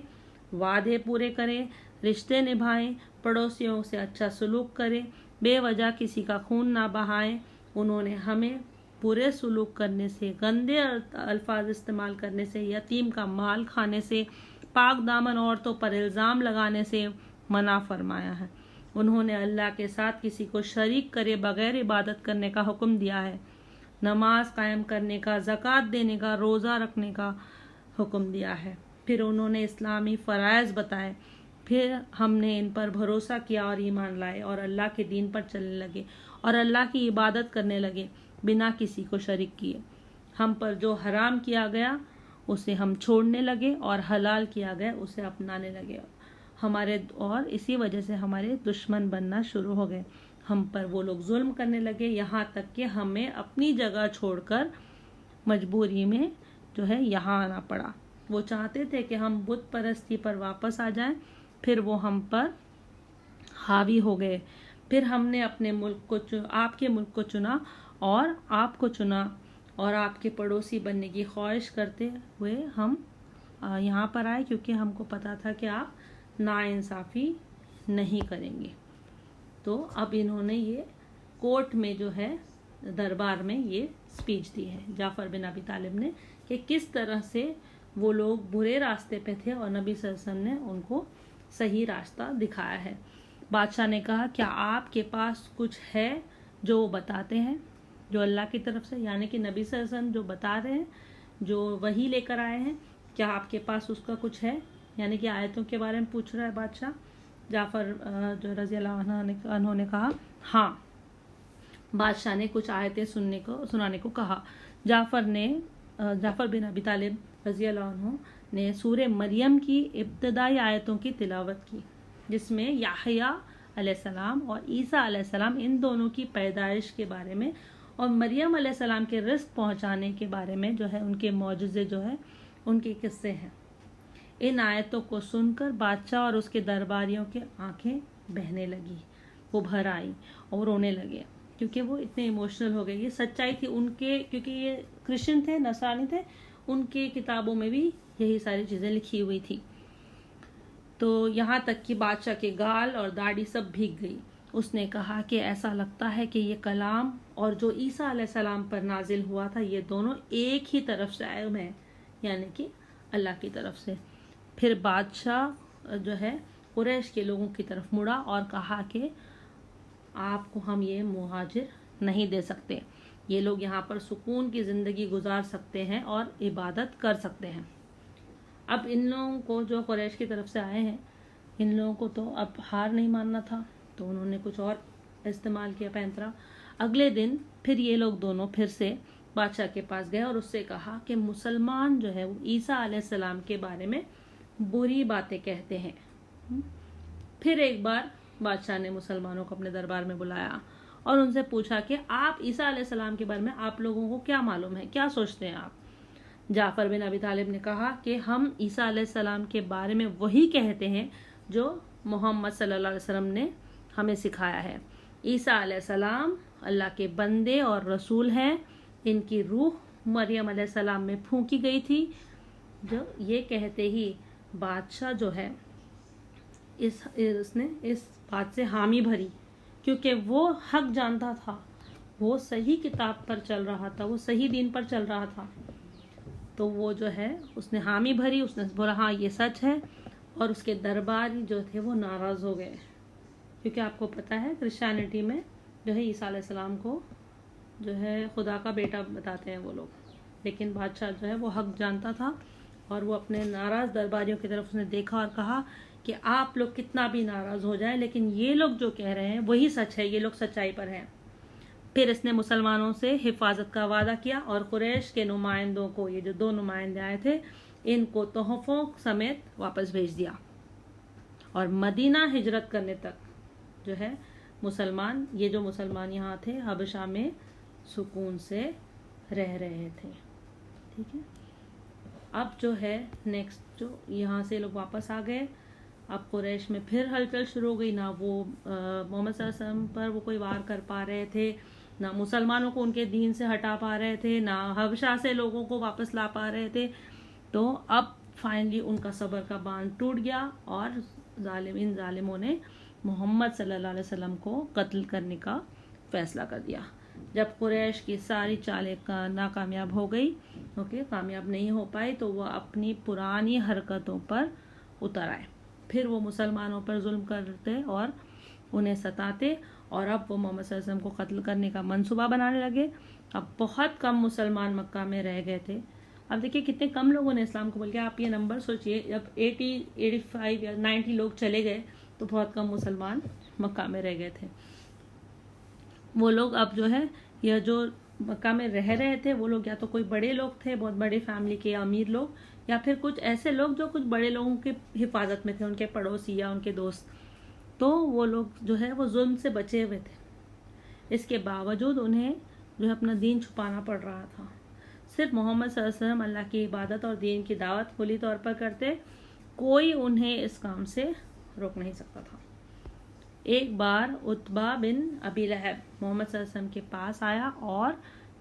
وعدے پورے کریں، رشتے نبھائیں، پڑوسیوں سے اچھا سلوک کریں، بے وجہ کسی کا خون نہ بہائیں۔ انہوں نے ہمیں برے سلوک کرنے سے، گندے الفاظ استعمال کرنے سے، یتیم کا مال کھانے سے، پاک دامن عورتوں پر الزام لگانے سے منع فرمایا ہے۔ انہوں نے اللہ کے ساتھ کسی کو شریک کرے بغیر عبادت کرنے کا حکم دیا ہے، نماز قائم کرنے کا، زکوٰۃ دینے کا، روزہ رکھنے کا حکم دیا ہے۔ پھر انہوں نے اسلامی فرائض بتائے، پھر ہم نے ان پر بھروسہ کیا اور ایمان لائے اور اللہ کے دین پر چلنے لگے اور اللہ کی عبادت کرنے لگے بنا کسی کو شریک کیے۔ ہم پر جو حرام کیا گیا اسے ہم چھوڑنے لگے اور حلال کیا گیا اسے اپنانے لگے، اور اسی وجہ سے ہمارے دشمن بننا شروع ہو گئے۔ ہم پر وہ لوگ ظلم کرنے لگے یہاں تک کہ ہمیں اپنی جگہ چھوڑ کر مجبوری میں جو ہے یہاں آنا پڑا۔ وہ چاہتے تھے کہ ہم بت پرستی پر واپس آ جائیں، پھر وہ ہم پر حاوی ہو گئے۔ پھر ہم نے اپنے ملک کو آپ کے ملک کو چنا اور آپ کو چنا اور آپ کے پڑوسی بننے کی خواہش کرتے ہوئے ہم یہاں پر آئے، کیونکہ ہم کو پتا تھا کہ آپ ناانصافی نہیں کریں گے۔ تو اب انہوں نے یہ کورٹ میں جو ہے دربار میں یہ سپیچ دی ہے جعفر بن ابی طالب نے، کہ کس طرح سے وہ لوگ برے راستے پہ تھے اور نبی صلی اللہ علیہ وسلم نے ان کو صحیح راستہ دکھایا ہے۔ بادشاہ نے کہا کیا آپ کے پاس کچھ ہے جو وہ بتاتے ہیں جو اللہ کی طرف سے، یعنی کہ نبی صلی اللہ علیہ وسلم جو بتا رہے ہیں، جو وحی لے کر آئے ہیں، کیا آپ کے پاس اس کا کچھ ہے؟ یعنی کہ آیتوں کے بارے میں پوچھ رہا ہے بادشاہ۔ جعفر جو رضی اللہ عنہ نے کہا ہاں۔ بادشاہ نے کچھ آیتیں سنانے کو کہا۔ جعفر بن ابی طالب رضی اللہ عنہ نے سورہ مریم کی ابتدائی آیتوں کی تلاوت کی، جس میں یحییٰ علیہ السلام اور عیسیٰ علیہ السلام ان دونوں کی پیدائش کے بارے میں اور مریم علیہ السلام کے رزق پہنچانے کے بارے میں جو ہے ان کے معجزے جو ہے ان کے قصے ہیں۔ ان آیتوں کو سن کر بادشاہ اور اس کے درباریوں کے آنکھیں بہنے لگی، وہ بھر آئی اور رونے لگے، کیونکہ وہ اتنے ایموشنل ہو گئے۔ یہ سچائی تھی ان کے، کیونکہ یہ کرسچن تھے، نصرانی تھے، ان کے کتابوں میں بھی یہی ساری چیزیں لکھی ہوئی تھی۔ تو یہاں تک کہ بادشاہ کے گال اور داڑھی سب بھیگ گئی۔ اس نے کہا کہ ایسا لگتا ہے کہ یہ کلام اور جو عیسیٰ علیہ السلام پر نازل ہوا تھا یہ دونوں ایک ہی طرف سے آئے ہوئے ہیں، یعنی کہ اللہ کی طرف سے۔ پھر بادشاہ جو ہے قریش کے لوگوں کی طرف مڑا اور کہا کہ آپ کو ہم یہ مہاجر نہیں دے سکتے، یہ لوگ یہاں پر سکون کی زندگی گزار سکتے ہیں اور عبادت کر سکتے ہیں۔ اب ان لوگوں کو جو قریش کی طرف سے آئے ہیں، ان لوگوں کو تو اب ہار نہیں ماننا تھا، تو انہوں نے کچھ اور استعمال کیا پینترا۔ اگلے دن پھر یہ لوگ دونوں پھر سے بادشاہ کے پاس گئے اور اس سے کہا کہ مسلمان جو ہے وہ عیسیٰ علیہ السلام کے بارے میں بری باتیں کہتے ہیں۔ پھر ایک بار بادشاہ نے مسلمانوں کو اپنے دربار میں بلایا اور ان سے پوچھا کہ آپ عیسیٰ علیہ السلام کے بارے میں آپ لوگوں کو کیا معلوم ہے، کیا سوچتے ہیں آپ؟ جعفر بن ابی طالب نے کہا کہ ہم عیسیٰ علیہ السلام کے بارے میں وہی کہتے ہیں جو محمد صلی اللہ علیہ وسلم نے ہمیں سکھایا ہے۔ عیسیٰ علیہ السلام اللہ کے بندے اور رسول ہیں، ان کی روح مریم علیہ السلام میں پھونکی گئی تھی۔ جو یہ کہتے ہی بادشاہ جو ہے اس نے اس بات سے حامی بھری، کیونکہ وہ حق جانتا تھا، وہ صحیح کتاب پر چل رہا تھا، وہ صحیح دین پر چل رہا تھا، تو وہ جو ہے اس نے حامی بھری، اس نے بولا ہاں یہ سچ ہے، اور اس کے درباری جو تھے وہ ناراض ہو گئے، کیونکہ آپ کو پتہ ہے کرسچینٹی میں جو ہے عیسیٰ علیہ السلام کو جو ہے خدا کا بیٹا بتاتے ہیں وہ لوگ، لیکن بادشاہ جو ہے وہ حق جانتا تھا اور وہ اپنے ناراض درباریوں کی طرف اس نے دیکھا اور کہا کہ آپ لوگ کتنا بھی ناراض ہو جائیں لیکن یہ لوگ جو کہہ رہے ہیں وہی سچ ہے، یہ لوگ سچائی پر ہیں۔ پھر اس نے مسلمانوں سے حفاظت کا وعدہ کیا اور قریش کے نمائندوں کو، یہ جو 2 نمائندے آئے تھے، ان کو تحفوں سمیت واپس بھیج دیا، اور مدینہ ہجرت کرنے تک جو ہے یہ جو مسلمان یہاں تھے حبشہ میں سکون سے رہ رہے تھے۔ ٹھیک ہے، اب جو ہے نیکسٹ جو یہاں سے لوگ واپس آ گئے. اب قریش میں پھر ہلچل شروع ہو گئی. نہ وہ محمد صلی اللہ علیہ وسلم پر وہ کوئی وار کر پا رہے تھے, نہ مسلمانوں کو ان کے دین سے ہٹا پا رہے تھے, نہ حبشہ سے لوگوں کو واپس لا پا رہے تھے. تو اب فائنلی ان کا صبر کا باندھ ٹوٹ گیا اور ان ظالموں نے محمد صلی اللہ علیہ وسلم کو قتل کرنے کا فیصلہ کر دیا. جب قریش کی ساری چالیں ناکامیاب ہو گئی, کامیاب نہیں ہو پائی, تو وہ اپنی پرانی حرکتوں پر اتر آئے. پھر وہ مسلمانوں پر ظلم کرتے اور انہیں ستاتے, اور اب وہ محمد صلی اللہ علیہ وسلم کو قتل کرنے کا منصوبہ بنانے لگے. اب بہت کم مسلمان مکہ میں رہ گئے تھے. اب دیکھیے کتنے کم لوگوں نے اسلام قبول کیا. آپ یہ نمبر سوچئے, جب 85 یا 90 لوگ چلے گئے تو بہت کم مسلمان مکہ میں رہ گئے تھے. وہ لوگ اب جو ہے, یہ جو مکہ میں رہ رہے تھے وہ لوگ یا تو کوئی بڑے لوگ تھے, بہت بڑے فیملی کے امیر لوگ, یا پھر کچھ ایسے لوگ جو کچھ بڑے لوگوں کی حفاظت میں تھے, ان کے پڑوسی یا ان کے دوست. تو وہ لوگ جو ہے وہ ظلم سے بچے ہوئے تھے. اس کے باوجود انہیں جو ہے اپنا دین چھپانا پڑ رہا تھا. صرف محمد صلی اللہ علیہ وسلم اللہ کی عبادت اور دین کی دعوت کھلی طور پر کرتے, کوئی انہیں اس کام سے روک نہیں سکتا تھا. ایک بار عتبہ بن ابی لہب محمد صلی اللہ علیہ وسلم کے پاس آیا اور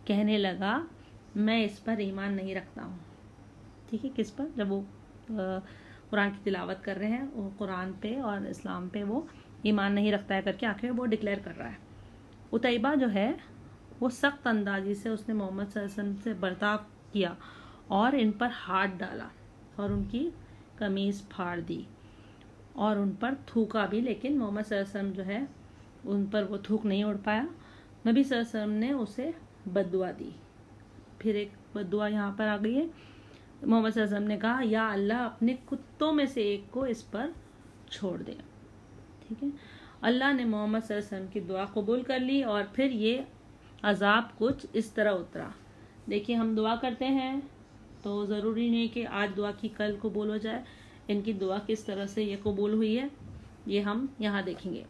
کہنے لگا, میں اس پر ایمان نہیں رکھتا ہوں. ٹھیک ہے, کس پر؟ جب وہ قرآن کی تلاوت کر رہے ہیں, وہ قرآن پہ اور اسلام پہ وہ ایمان نہیں رکھتا ہے کر کے آخر وہ ڈکلیئر کر رہا ہے. عتیبہ جو ہے وہ سخت اندازی سے اس نے محمد صلی اللہ علیہ وسلم سے برتاؤ کیا اور ان پر ہاتھ ڈالا اور ان کی قمیص پھاڑ دی اور ان پر تھوکا بھی, لیکن محمد صلی اللہ علیہ وسلم جو ہے ان پر وہ تھوک نہیں اڑ پایا. نبی صلی اللہ علیہ وسلم نے اسے بد دعا دی. پھر ایک بد دعا یہاں پر آ گئی ہے. محمد صلی اللہ علیہ وسلم نے کہا, یا اللہ اپنے کتوں میں سے ایک کو اس پر چھوڑ دے. ٹھیک ہے, اللہ نے محمد صلی اللہ علیہ وسلم کی دعا قبول کر لی اور پھر یہ عذاب کچھ اس طرح اترا. دیکھیے ہم دعا کرتے ہیں تو ضروری نہیں کہ آج دعا کی کل قبول ہو جائے. ان کی دعا کس طرح سے یہ قبول ہوئی ہے یہ ہم یہاں دیکھیں گے.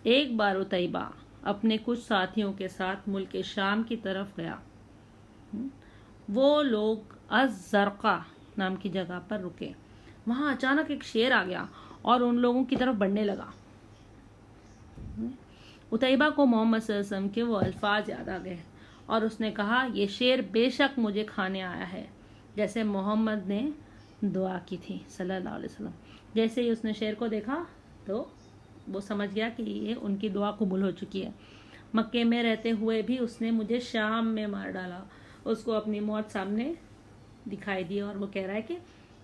ایک بار عتیبہ اپنے کچھ ساتھیوں کے ساتھ ملک شام کی طرف گیا. وہ لوگ الزرقہ نام کی جگہ پر رکے. وہاں اچانک ایک شیر آ گیا اور ان لوگوں کی طرف بڑھنے لگا. عتیبہ کو محمد صلی اللہ علیہ وسلم کے وہ الفاظ یاد آ گئے اور اس نے کہا, یہ شیر بے شک مجھے کھانے آیا ہے جیسے محمد نے دعا کی تھی صلی اللہ علیہ وسلم. جیسے ہی اس نے شیر کو دیکھا تو وہ سمجھ گیا کہ یہ ان کی دعا قبول ہو چکی ہے. مکے میں رہتے ہوئے بھی اس نے مجھے شام میں مار ڈالا. اس کو اپنی موت سامنے دکھائی دی اور وہ کہہ رہا ہے کہ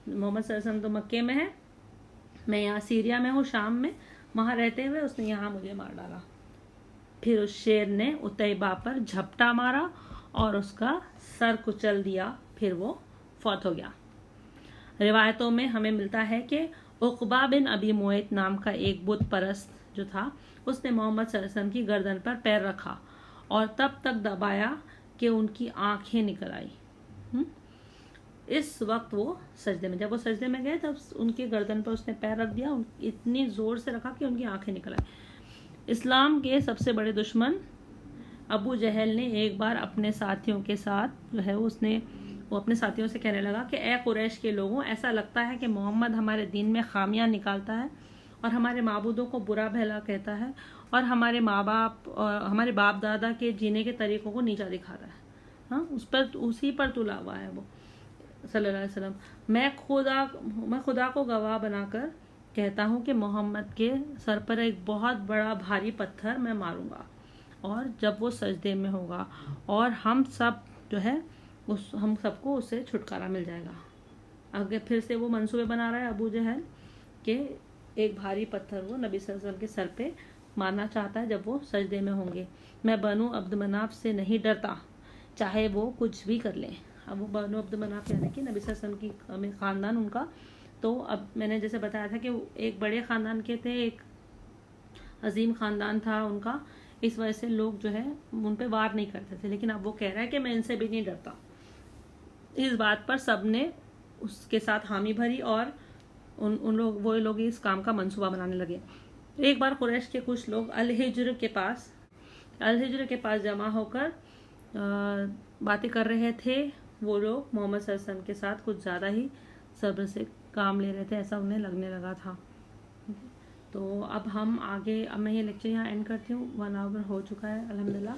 محمد صلی اللہ علیہ وسلم تو مکے میں ہے, میں یہاں سیریا میں ہوں, شام میں, وہاں رہتے ہوئے اس نے یہاں مجھے مار ڈالا. پھر اس شیر نے عتیبہ پر جھپٹا مارا اور اس کا سر کچل دیا. پھر وہ فوت ہو گیا. روایتوں میں ہمیں ملتا ہے کہ عقبہ بن ابی معیط نام کا ایک بت پرست جو تھا, اس نے محمد صلی اللہ علیہ وسلم کی گردن پر پیر رکھا اور تب تک دبایا کہ ان کی آنکھیں نکل آئی. اس وقت وہ سجدے میں, جب وہ سجدے میں گئے تب ان کی گردن پر اس نے پیر رکھ دیا, اتنی زور سے رکھا کہ ان کی آنکھیں نکل آئی. اسلام کے سب سے بڑے دشمن ابو جہل نے ایک بار اپنے ساتھیوں کے ساتھ جو ہے وہ اپنے ساتھیوں سے کہنے لگا کہ اے قریش کے لوگوں, ایسا لگتا ہے کہ محمد ہمارے دین میں خامیاں نکالتا ہے اور ہمارے معبودوں کو برا بھلا کہتا ہے اور ہمارے ماں باپ اور ہمارے باپ دادا کے جینے کے طریقوں کو نیچا دکھاتا ہے. ہاں, اسی پر تلا ہوا ہے وہ صلی اللہ علیہ وسلم. میں خدا کو گواہ بنا کر کہتا ہوں کہ محمد کے سر پر ایک بہت بڑا بھاری پتھر میں ماروں گا اور جب وہ سجدے میں ہوگا اور ہم سب کو اس سے چھٹکارا مل جائے گا. آگے پھر سے وہ منصوبے بنا رہا ہے ابو جہل کہ ایک بھاری پتھر وہ نبی صلی اللہ علیہ وسلم کے سر پہ مارنا چاہتا ہے جب وہ سجدے میں ہوں گے. میں بنو عبد مناف سے نہیں ڈرتا, چاہے وہ کچھ بھی کر لیں. اب وہ بنو عبد مناف یعنی کہ نبی صلی اللہ علیہ وسلم کی خاندان ان کا. تو اب میں نے جیسے بتایا تھا کہ وہ ایک بڑے خاندان کے تھے, ایک عظیم خاندان تھا ان کا, اس وجہ سے لوگ جو ہے ان پہ وار نہیں کرتے تھے. لیکن اب وہ کہہ رہا ہے کہ میں ان سے بھی نہیں ڈرتا. اس بات پر سب نے اس کے ساتھ حامی بھری اور وہ لوگ اس کام کا منصوبہ بنانے لگے. ایک بار قریش کے کچھ لوگ الحجر کے پاس جمع ہو کر باتیں کر رہے تھے. وہ لوگ محمد صلی اللہ علیہ وسلم کے ساتھ کچھ زیادہ ہی صبر سے کام لے رہے تھے، ایسا انہیں لگنے لگا تھا. تو اب ہم آگے، اب میں یہ لیکچر یہاں اینڈ کرتی ہوں، 1 hour ہو چکا ہے الحمدللہ.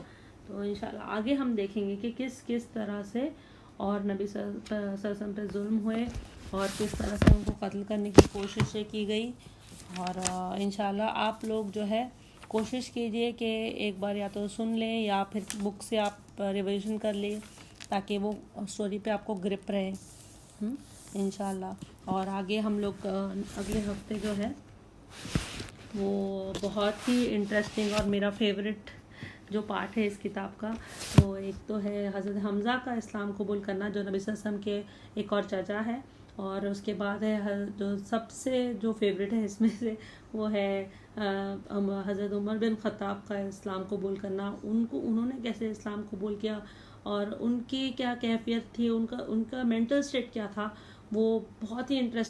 تو انشاءاللہ آگے ہم دیکھیں گے کہ کس طرح سے اور نبی صلی اللہ علیہ وسلم پہ ظلم ہوئے اور کس طرح سے ان کو قتل کرنے کی کوششیں کی گئی. اور انشاءاللہ آپ لوگ جو ہے کوشش کیجئے کہ ایک بار یا تو سن لیں یا پھر بک سے آپ ریویژن کر لیں تاکہ وہ اسٹوری پہ آپ کو گرپ رہے انشاءاللہ. اور آگے ہم لوگ اگلے ہفتے جو ہے وہ بہت ہی انٹرسٹنگ اور میرا فیوریٹ جو پارٹ ہے اس کتاب کا، وہ ایک تو ہے حضرت حمزہ کا اسلام قبول کرنا، جو نبی صلی اللہ علیہ وسلم کے ایک اور چچا ہے. اور اس کے بعد ہے جو سب سے جو فیوریٹ ہے اس میں سے، وہ ہے حضرت عمر بن خطاب کا اسلام قبول کرنا. انہوں نے کیسے اسلام قبول کیا اور ان کی کیا کیفیت تھی، ان کا مینٹل اسٹیٹ کیا تھا، وہ بہت ہی انٹرسٹنگ